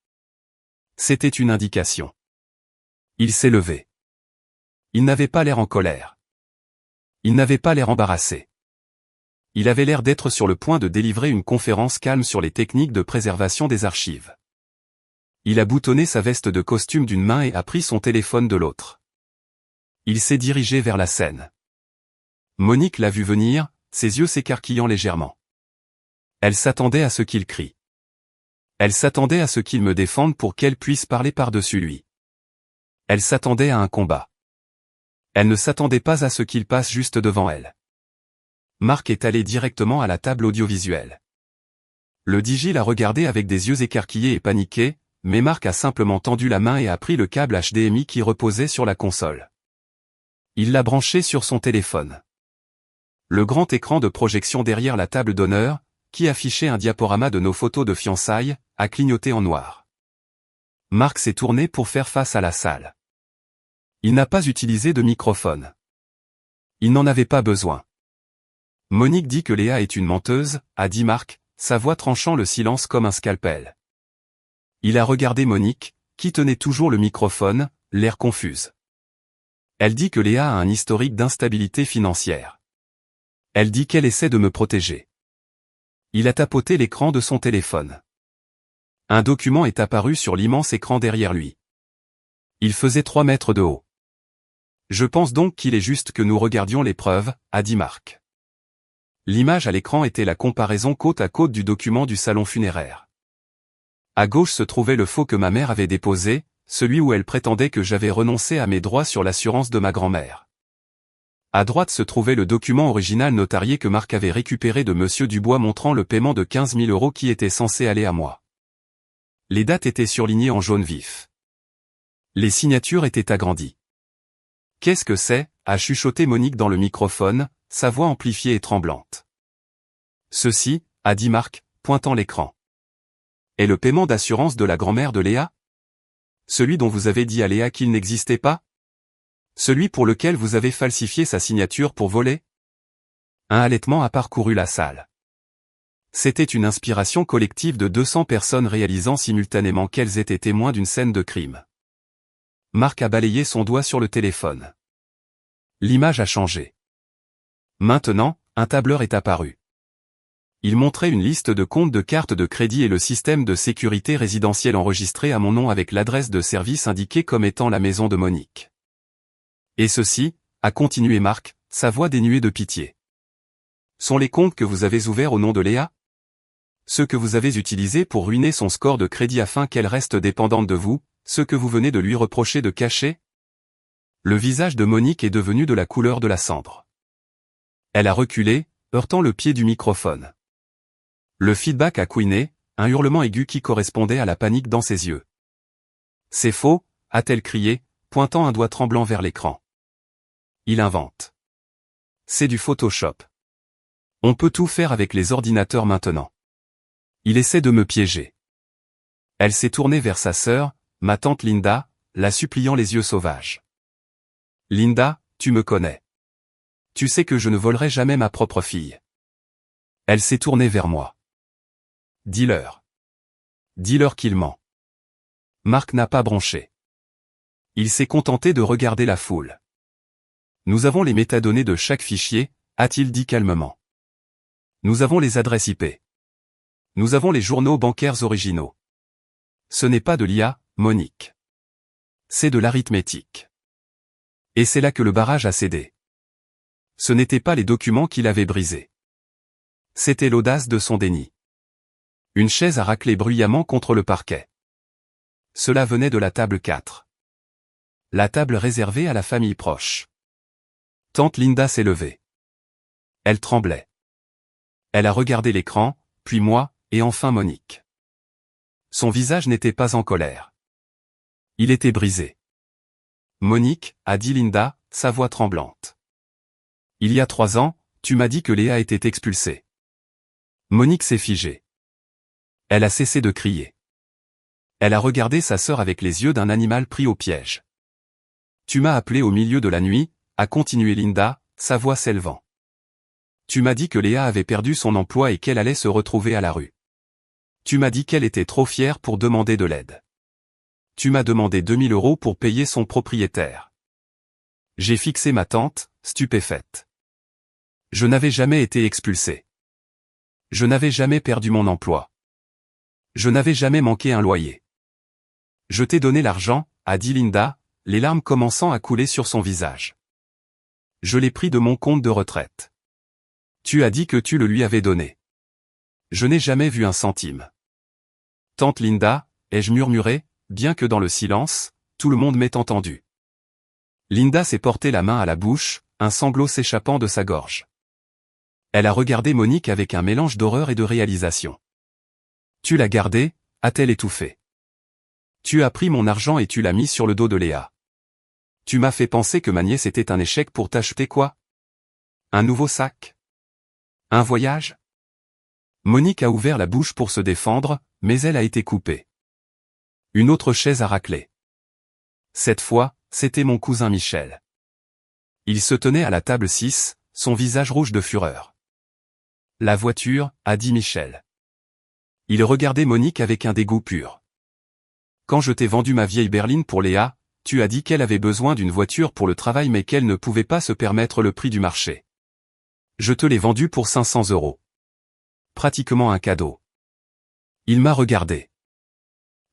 S1: C'était une indication. Il s'est levé. Il n'avait pas l'air en colère. Il n'avait pas l'air embarrassé. Il avait l'air d'être sur le point de délivrer une conférence calme sur les techniques de préservation des archives. Il a boutonné sa veste de costume d'une main et a pris son téléphone de l'autre. Il s'est dirigé vers la scène. Monique l'a vu venir, ses yeux s'écarquillant légèrement. Elle s'attendait à ce qu'il crie. Elle s'attendait à ce qu'il me défende pour qu'elle puisse parler par-dessus lui. Elle s'attendait à un combat. Elle ne s'attendait pas à ce qu'il passe juste devant elle. Marc est allé directement à la table audiovisuelle. Le DJ l'a regardé avec des yeux écarquillés et paniqués, mais Marc a simplement tendu la main et a pris le câble HDMI qui reposait sur la console. Il l'a branché sur son téléphone. Le grand écran de projection derrière la table d'honneur, qui affichait un diaporama de nos photos de fiançailles, a clignoté en noir. Marc s'est tourné pour faire face à la salle. Il n'a pas utilisé de microphone. Il n'en avait pas besoin. Monique dit que Léa est une menteuse, a dit Marc, sa voix tranchant le silence comme un scalpel. Il a regardé Monique, qui tenait toujours le microphone, l'air confuse. Elle dit que Léa a un historique d'instabilité financière. Elle dit qu'elle essaie de me protéger. Il a tapoté l'écran de son téléphone. Un document est apparu sur l'immense écran derrière lui. Il faisait 3 mètres de haut. Je pense donc qu'il est juste que nous regardions les preuves, a dit Marc. L'image à l'écran était la comparaison côte à côte du document du salon funéraire. À gauche se trouvait le faux que ma mère avait déposé, celui où elle prétendait que j'avais renoncé à mes droits sur l'assurance de ma grand-mère. À droite se trouvait le document original notarié que Marc avait récupéré de Monsieur Dubois montrant le paiement de 15 000 € qui était censé aller à moi. Les dates étaient surlignées en jaune vif. Les signatures étaient agrandies. Qu'est-ce que c'est? A chuchoté Monique dans le microphone, sa voix amplifiée et tremblante. Ceci, a dit Marc, pointant l'écran. Est le paiement d'assurance de la grand-mère de Léa? Celui dont vous avez dit à Léa qu'il n'existait pas? Celui pour lequel vous avez falsifié sa signature pour voler? Un halètement a parcouru la salle. C'était une inspiration collective de 200 personnes réalisant simultanément qu'elles étaient témoins d'une scène de crime. Marc a balayé son doigt sur le téléphone. L'image a changé. Maintenant, un tableur est apparu. Il montrait une liste de comptes de cartes de crédit et le système de sécurité résidentielle enregistré à mon nom avec l'adresse de service indiquée comme étant la maison de Monique. Et ceci, a continué Marc, sa voix dénuée de pitié. Sont les comptes que vous avez ouverts au nom de Léa? Ceux que vous avez utilisés pour ruiner son score de crédit afin qu'elle reste dépendante de vous, ceux que vous venez de lui reprocher de cacher? Le visage de Monique est devenu de la couleur de la cendre. Elle a reculé, heurtant le pied du microphone. Le feedback a couiné, un hurlement aigu qui correspondait à la panique dans ses yeux. C'est faux, a-t-elle crié, pointant un doigt tremblant vers l'écran. Il invente. C'est du Photoshop. On peut tout faire avec les ordinateurs maintenant. Il essaie de me piéger. Elle s'est tournée vers sa sœur, ma tante Linda, la suppliant les yeux sauvages. Linda, tu me connais. Tu sais que je ne volerai jamais ma propre fille. Elle s'est tournée vers moi. Dis-leur. Dis-leur qu'il ment. Marc n'a pas bronché. Il s'est contenté de regarder la foule. Nous avons les métadonnées de chaque fichier, a-t-il dit calmement. Nous avons les adresses IP. Nous avons les journaux bancaires originaux. Ce n'est pas de l'IA, Monique. C'est de l'arithmétique. Et c'est là que le barrage a cédé. Ce n'étaient pas les documents qu'il avait brisés. C'était l'audace de son déni. Une chaise a raclé bruyamment contre le parquet. Cela venait de la table 4. La table réservée à la famille proche. Tante Linda s'est levée. Elle tremblait. Elle a regardé l'écran, puis moi, et enfin Monique. Son visage n'était pas en colère. Il était brisé. Monique, a dit Linda, sa voix tremblante. Il y a 3 ans, tu m'as dit que Léa était expulsée. Monique s'est figée. Elle a cessé de crier. Elle a regardé sa sœur avec les yeux d'un animal pris au piège. Tu m'as appelé au milieu de la nuit, a continué Linda, sa voix s'élevant. Tu m'as dit que Léa avait perdu son emploi et qu'elle allait se retrouver à la rue. Tu m'as dit qu'elle était trop fière pour demander de l'aide. Tu m'as demandé 2000 € pour payer son propriétaire. J'ai fixé ma tante, stupéfaite. Je n'avais jamais été expulsé. Je n'avais jamais perdu mon emploi. Je n'avais jamais manqué un loyer. Je t'ai donné l'argent, a dit Linda, les larmes commençant à couler sur son visage. Je l'ai pris de mon compte de retraite. Tu as dit que tu le lui avais donné. Je n'ai jamais vu un centime. Tante Linda, ai-je murmuré, bien que dans le silence, tout le monde m'ait entendu. Linda s'est porté la main à la bouche, un sanglot s'échappant de sa gorge. Elle a regardé Monique avec un mélange d'horreur et de réalisation. Tu l'as gardé, a-t-elle étouffé. Tu as pris mon argent et tu l'as mis sur le dos de Léa. Tu m'as fait penser que ma nièce était un échec pour t'acheter quoi? Un nouveau sac? Un voyage? Monique a ouvert la bouche pour se défendre, mais elle a été coupée. Une autre chaise a raclé. Cette fois, c'était mon cousin Michel. Il se tenait à la table 6, son visage rouge de fureur. La voiture, a dit Michel. Il regardait Monique avec un dégoût pur. Quand je t'ai vendu ma vieille berline pour Léa, tu as dit qu'elle avait besoin d'une voiture pour le travail mais qu'elle ne pouvait pas se permettre le prix du marché. Je te l'ai vendue pour 500 €. Pratiquement un cadeau. Il m'a regardé.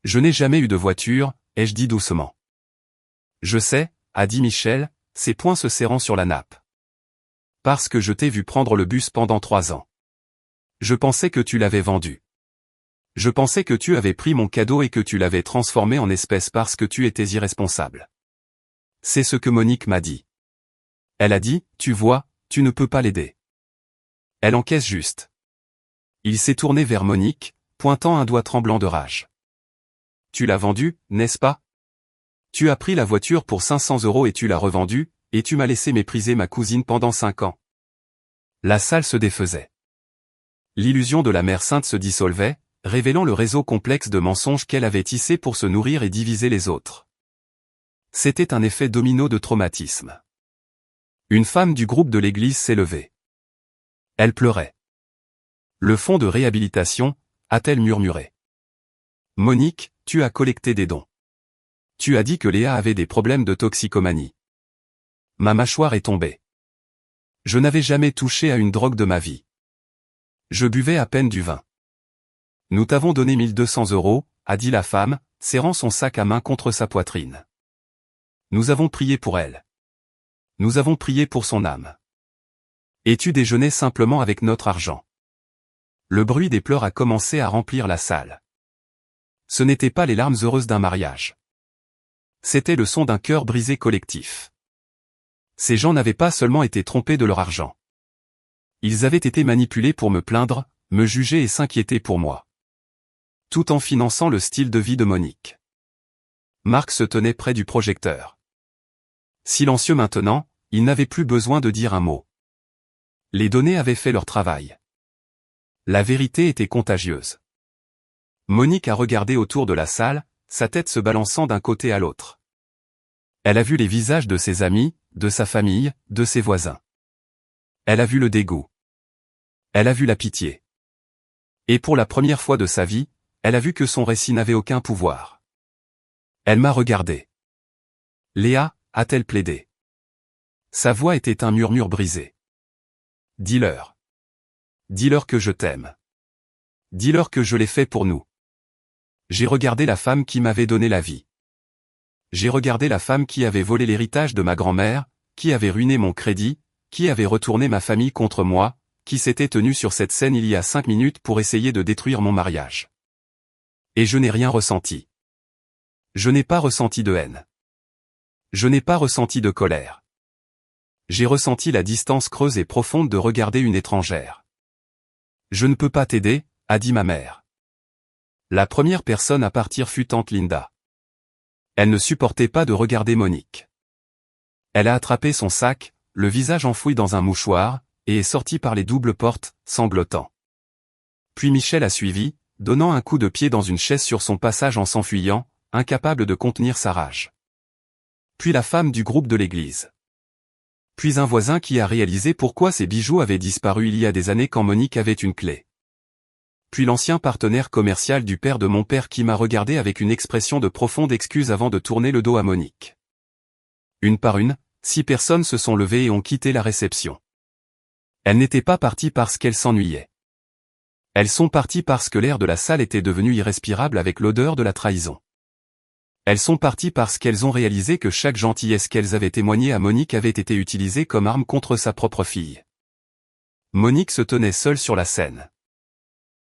S1: Je n'ai jamais eu de voiture, ai-je dit doucement. Je sais, a dit Michel, ses poings se serrant sur la nappe. Parce que je t'ai vu prendre le bus pendant 3 ans. Je pensais que tu l'avais vendu. Je pensais que tu avais pris mon cadeau et que tu l'avais transformé en espèces parce que tu étais irresponsable. C'est ce que Monique m'a dit. Elle a dit, tu vois, tu ne peux pas l'aider. Elle encaisse juste. Il s'est tourné vers Monique, pointant un doigt tremblant de rage. Tu l'as vendu, n'est-ce pas? Tu as pris la voiture pour 500 € et tu l'as revendue, et tu m'as laissé mépriser ma cousine pendant 5 ans. La salle se défaisait. L'illusion de la mère sainte se dissolvait, révélant le réseau complexe de mensonges qu'elle avait tissé pour se nourrir et diviser les autres. C'était un effet domino de traumatisme. Une femme du groupe de l'église s'est levée. Elle pleurait. Le fonds de réhabilitation, a-t-elle murmuré. Monique, tu as collecté des dons. Tu as dit que Léa avait des problèmes de toxicomanie. Ma mâchoire est tombée. Je n'avais jamais touché à une drogue de ma vie. Je buvais à peine du vin. Nous t'avons donné 1200 €, a dit la femme, serrant son sac à main contre sa poitrine. Nous avons prié pour elle. Nous avons prié pour son âme. Et tu déjeunais simplement avec notre argent. Le bruit des pleurs a commencé à remplir la salle. Ce n'étaient pas les larmes heureuses d'un mariage. C'était le son d'un cœur brisé collectif. Ces gens n'avaient pas seulement été trompés de leur argent. Ils avaient été manipulés pour me plaindre, me juger et s'inquiéter pour moi. Tout en finançant le style de vie de Monique. Marc se tenait près du projecteur. Silencieux maintenant, il n'avait plus besoin de dire un mot. Les données avaient fait leur travail. La vérité était contagieuse. Monique a regardé autour de la salle, sa tête se balançant d'un côté à l'autre. Elle a vu les visages de ses amis, de sa famille, de ses voisins. Elle a vu le dégoût. Elle a vu la pitié. Et pour la première fois de sa vie, elle a vu que son récit n'avait aucun pouvoir. Elle m'a regardé. Léa, a-t-elle plaidé. Sa voix était un murmure brisé. Dis-leur. Dis-leur que je t'aime. Dis-leur que je l'ai fait pour nous. J'ai regardé la femme qui m'avait donné la vie. J'ai regardé la femme qui avait volé l'héritage de ma grand-mère, qui avait ruiné mon crédit, qui avait retourné ma famille contre moi, qui s'était tenue sur cette scène il y a 5 minutes pour essayer de détruire mon mariage. Et je n'ai rien ressenti. Je n'ai pas ressenti de haine. Je n'ai pas ressenti de colère. J'ai ressenti la distance creuse et profonde de regarder une étrangère. Je ne peux pas t'aider, a dit ma mère. La première personne à partir fut tante Linda. Elle ne supportait pas de regarder Monique. Elle a attrapé son sac, le visage enfoui dans un mouchoir, et est sortie par les doubles portes, sanglotant. Puis Michel a suivi, donnant un coup de pied dans une chaise sur son passage en s'enfuyant, incapable de contenir sa rage. Puis la femme du groupe de l'église. Puis un voisin qui a réalisé pourquoi ses bijoux avaient disparu il y a des années quand Monique avait une clé. Puis l'ancien partenaire commercial du père de mon père qui m'a regardé avec une expression de profonde excuse avant de tourner le dos à Monique. Une par une, 6 personnes se sont levées et ont quitté la réception. Elles n'étaient pas parties parce qu'elles s'ennuyaient. Elles sont parties parce que l'air de la salle était devenu irrespirable avec l'odeur de la trahison. Elles sont parties parce qu'elles ont réalisé que chaque gentillesse qu'elles avaient témoignée à Monique avait été utilisée comme arme contre sa propre fille. Monique se tenait seule sur la scène.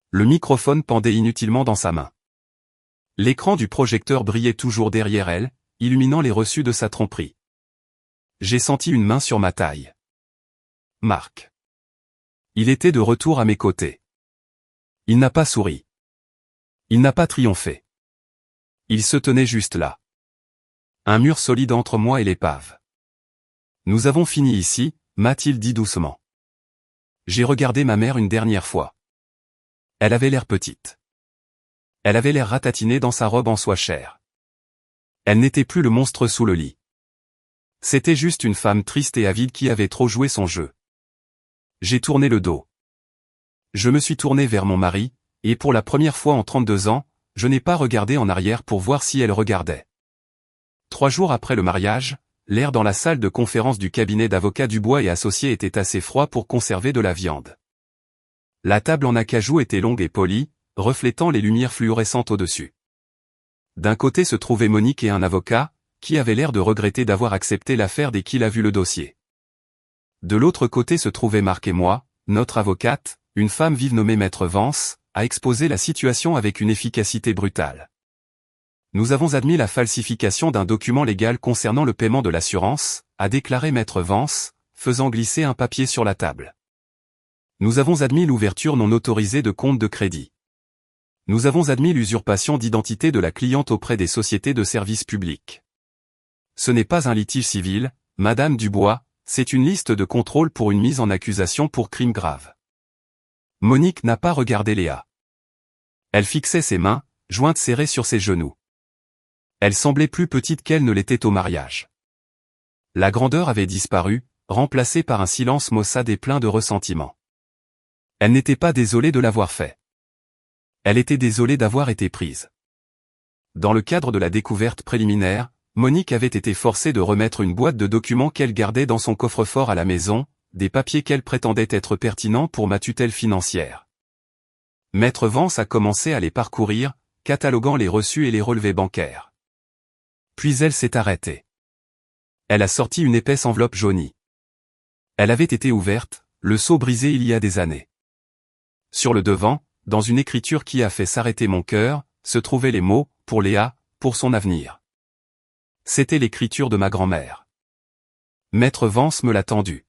S1: Le microphone pendait inutilement dans sa main. L'écran du projecteur brillait toujours derrière elle, illuminant les reçus de sa tromperie. J'ai senti une main sur ma taille. Marc. Il était de retour à mes côtés. Il n'a pas souri. Il n'a pas triomphé. Il se tenait juste là. Un mur solide entre moi et l'épave. Nous avons fini ici, m'a-t-il dit doucement. J'ai regardé ma mère une dernière fois. Elle avait l'air petite. Elle avait l'air ratatinée dans sa robe en soie chère. Elle n'était plus le monstre sous le lit. C'était juste une femme triste et avide qui avait trop joué son jeu. J'ai tourné le dos. Je me suis tourné vers mon mari, et pour la première fois en 32 ans, je n'ai pas regardé en arrière pour voir si elle regardait. 3 jours après le mariage, l'air dans la salle de conférence du cabinet d'avocats Dubois et Associés était assez froid pour conserver de la viande. La table en acajou était longue et polie, reflétant les lumières fluorescentes au-dessus. D'un côté se trouvaient Monique et un avocat, qui avait l'air de regretter d'avoir accepté l'affaire dès qu'il a vu le dossier. De l'autre côté se trouvaient Marc et moi, notre avocate, une femme vive nommée Maître Vance, a exposé la situation avec une efficacité brutale. Nous avons admis la falsification d'un document légal concernant le paiement de l'assurance, a déclaré Maître Vance, faisant glisser un papier sur la table. Nous avons admis l'ouverture non autorisée de comptes de crédit. Nous avons admis l'usurpation d'identité de la cliente auprès des sociétés de services publics. ce n'est pas un litige civil, Madame Dubois, c'est une liste de contrôle pour une mise en accusation pour crime grave. Monique n'a pas regardé Léa. Elle fixait ses mains, jointes serrées sur ses genoux. Elle semblait plus petite qu'elle ne l'était au mariage. La grandeur avait disparu, remplacée par un silence maussade et plein de ressentiment. Elle n'était pas désolée de l'avoir fait. Elle était désolée d'avoir été prise. Dans le cadre de la découverte préliminaire, Monique avait été forcée de remettre une boîte de documents qu'elle gardait dans son coffre-fort à la maison, des papiers qu'elle prétendait être pertinents pour ma tutelle financière. Maître Vance a commencé à les parcourir, cataloguant les reçus et les relevés bancaires. Puis elle s'est arrêtée. Elle a sorti une épaisse enveloppe jaunie. Elle avait été ouverte, le sceau brisé il y a des années. Sur le devant, dans une écriture qui a fait s'arrêter mon cœur, se trouvaient les mots, pour Léa, pour son avenir. C'était l'écriture de ma grand-mère. Maître Vance me l'a tendue.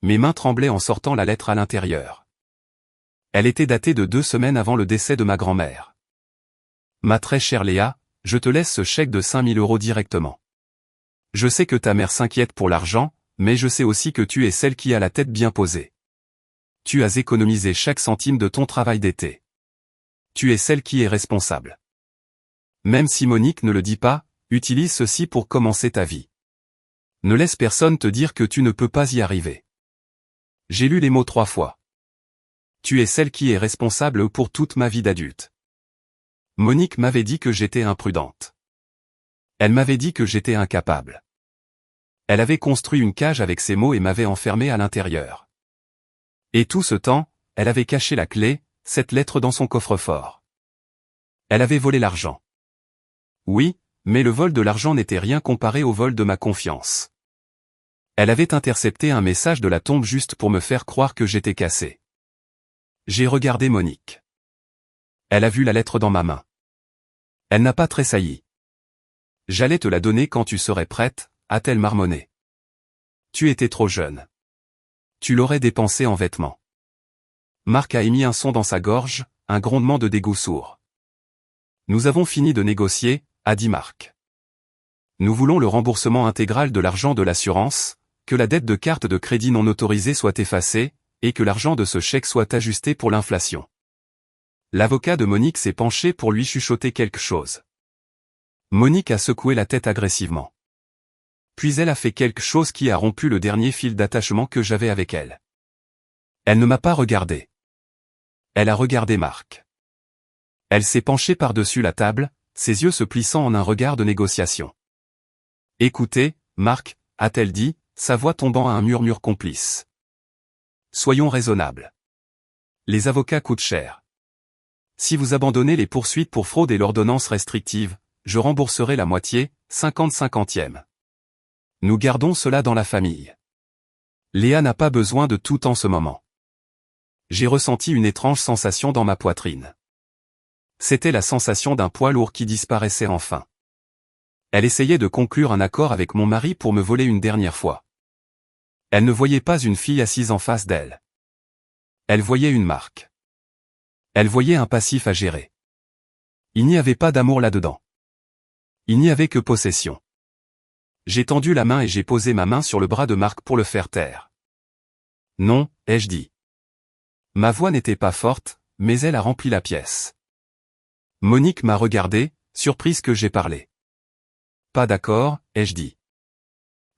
S1: Mes mains tremblaient en sortant la lettre à l'intérieur. Elle était datée de 2 semaines avant le décès de ma grand-mère. Ma très chère Léa, je te laisse ce chèque de 5 000 € directement. Je sais que ta mère s'inquiète pour l'argent, mais je sais aussi que tu es celle qui a la tête bien posée. Tu as économisé chaque centime de ton travail d'été. Tu es celle qui est responsable. Même si Monique ne le dit pas, utilise ceci pour commencer ta vie. Ne laisse personne te dire que tu ne peux pas y arriver. J'ai lu les mots 3 fois. Tu es celle qui est responsable pour toute ma vie d'adulte. Monique m'avait dit que j'étais imprudente. Elle m'avait dit que j'étais incapable. Elle avait construit une cage avec ces mots et m'avait enfermé à l'intérieur. Et tout ce temps, elle avait caché la clé, cette lettre dans son coffre-fort. Elle avait volé l'argent. Oui, mais le vol de l'argent n'était rien comparé au vol de ma confiance. Elle avait intercepté un message de la tombe juste pour me faire croire que j'étais cassé. J'ai regardé Monique. Elle a vu la lettre dans ma main. Elle n'a pas tressailli. J'allais te la donner quand tu serais prête, a-t-elle marmonné. Tu étais trop jeune. Tu l'aurais dépensée en vêtements. Marc a émis un son dans sa gorge, un grondement de dégoût sourd. Nous avons fini de négocier, a dit Marc. Nous voulons le remboursement intégral de l'argent de l'assurance, que la dette de carte de crédit non autorisée soit effacée, et que l'argent de ce chèque soit ajusté pour l'inflation. L'avocat de Monique s'est penché pour lui chuchoter quelque chose. Monique a secoué la tête agressivement. Puis elle a fait quelque chose qui a rompu le dernier fil d'attachement que j'avais avec elle. Elle ne m'a pas regardé. Elle a regardé Marc. Elle s'est penchée par-dessus la table, ses yeux se plissant en un regard de négociation. Écoutez, Marc, a-t-elle dit, sa voix tombant à un murmure complice. Soyons raisonnables. Les avocats coûtent cher. Si vous abandonnez les poursuites pour fraude et l'ordonnance restrictive, je rembourserai la moitié, 50-50e. Nous gardons cela dans la famille. Léa n'a pas besoin de tout en ce moment. J'ai ressenti une étrange sensation dans ma poitrine. C'était la sensation d'un poids lourd qui disparaissait enfin. Elle essayait de conclure un accord avec mon mari pour me voler une dernière fois. Elle ne voyait pas une fille assise en face d'elle. Elle voyait une marque. Elle voyait un passif à gérer. Il n'y avait pas d'amour là-dedans. Il n'y avait que possession. J'ai tendu la main et j'ai posé ma main sur le bras de Marc pour le faire taire. Non, ai-je dit. Ma voix n'était pas forte, mais elle a rempli la pièce. Monique m'a regardé, surprise que j'ai parlé. Pas d'accord, ai-je dit.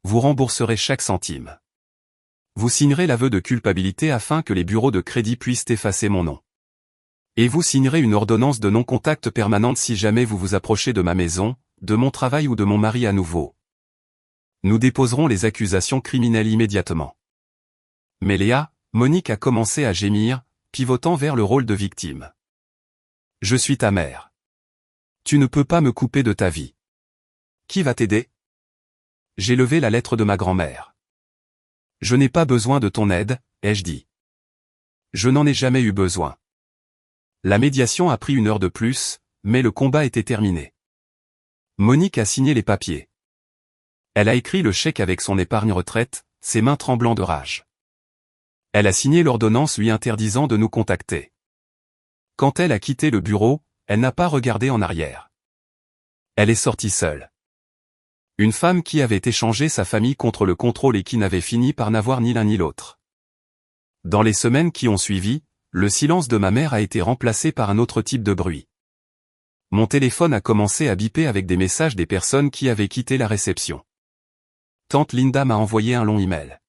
S1: Vous rembourserez chaque centime. Vous signerez l'aveu de culpabilité afin que les bureaux de crédit puissent effacer mon nom. Et vous signerez une ordonnance de non-contact permanente si jamais vous vous approchez de ma maison, de mon travail ou de mon mari à nouveau. Nous déposerons les accusations criminelles immédiatement. Mais Léa, Monique a commencé à gémir, pivotant vers le rôle de victime. Je suis ta mère. Tu ne peux pas me couper de ta vie. Qui va t'aider? J'ai levé la lettre de ma grand-mère. Je n'ai pas besoin de ton aide, ai-je dit. Je n'en ai jamais eu besoin. La médiation a pris 1 heure de plus, mais le combat était terminé. Monique a signé les papiers. Elle a écrit le chèque avec son épargne retraite, ses mains tremblant de rage. Elle a signé l'ordonnance lui interdisant de nous contacter. Quand elle a quitté le bureau, elle n'a pas regardé en arrière. Elle est sortie seule. Une femme qui avait échangé sa famille contre le contrôle et qui n'avait fini par n'avoir ni l'un ni l'autre. Dans les semaines qui ont suivi, le silence de ma mère a été remplacé par un autre type de bruit. Mon téléphone a commencé à biper avec des messages des personnes qui avaient quitté la réception. Tante Linda m'a envoyé un long email.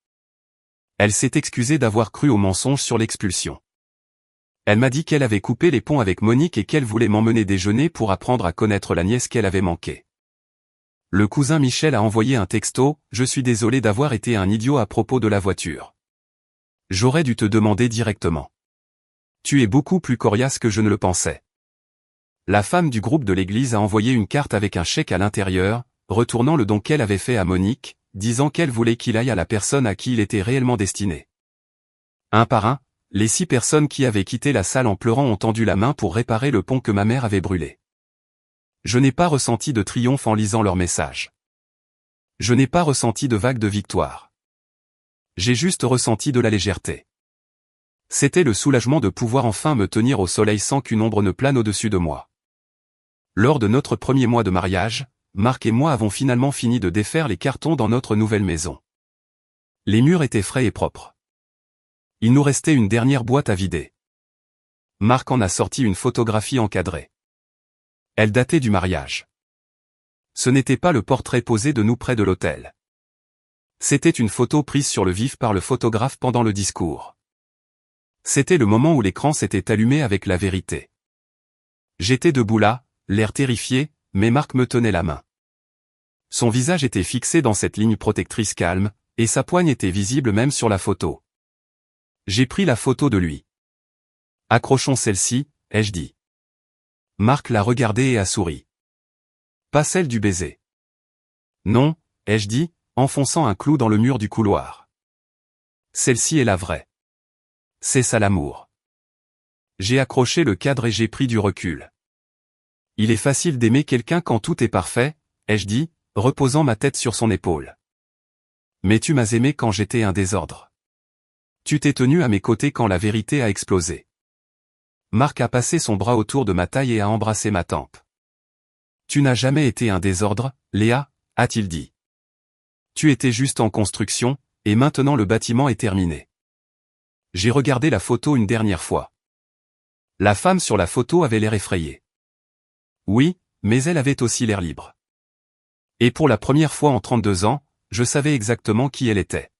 S1: Elle s'est excusée d'avoir cru au mensonge sur l'expulsion. Elle m'a dit qu'elle avait coupé les ponts avec Monique et qu'elle voulait m'emmener déjeuner pour apprendre à connaître la nièce qu'elle avait manquée. Le cousin Michel a envoyé un texto, « Je suis désolé d'avoir été un idiot à propos de la voiture. J'aurais dû te demander directement. Tu es beaucoup plus coriace que je ne le pensais. » La femme du groupe de l'église a envoyé une carte avec un chèque à l'intérieur, retournant le don qu'elle avait fait à Monique, disant qu'elle voulait qu'il aille à la personne à qui il était réellement destiné. Un par un, les 6 personnes qui avaient quitté la salle en pleurant ont tendu la main pour réparer le pont que ma mère avait brûlé. Je n'ai pas ressenti de triomphe en lisant leur message. Je n'ai pas ressenti de vague de victoire. J'ai juste ressenti de la légèreté. C'était le soulagement de pouvoir enfin me tenir au soleil sans qu'une ombre ne plane au-dessus de moi. Lors de notre premier mois de mariage, Marc et moi avons finalement fini de défaire les cartons dans notre nouvelle maison. Les murs étaient frais et propres. Il nous restait une dernière boîte à vider. Marc en a sorti une photographie encadrée. Elle datait du mariage. Ce n'était pas le portrait posé de nous près de l'autel. C'était une photo prise sur le vif par le photographe pendant le discours. C'était le moment où l'écran s'était allumé avec la vérité. J'étais debout là, l'air terrifié, mais Marc me tenait la main. Son visage était fixé dans cette ligne protectrice calme, et sa poigne était visible même sur la photo. J'ai pris la photo de lui. Accrochons celle-ci, ai-je dit. Marc l'a regardée et a souri. Pas celle du baiser. Non, ai-je dit, enfonçant un clou dans le mur du couloir. Celle-ci est la vraie. C'est ça l'amour. J'ai accroché le cadre et j'ai pris du recul. Il est facile d'aimer quelqu'un quand tout est parfait, ai-je dit, reposant ma tête sur son épaule. Mais tu m'as aimé quand j'étais un désordre. Tu t'es tenu à mes côtés quand la vérité a explosé. Marc a passé son bras autour de ma taille et a embrassé ma tempe. Tu n'as jamais été un désordre, Léa, a-t-il dit. Tu étais juste en construction, et maintenant le bâtiment est terminé. J'ai regardé la photo une dernière fois. La femme sur la photo avait l'air effrayée. Oui, mais elle avait aussi l'air libre. Et pour la première fois en 32 ans, je savais exactement qui elle était.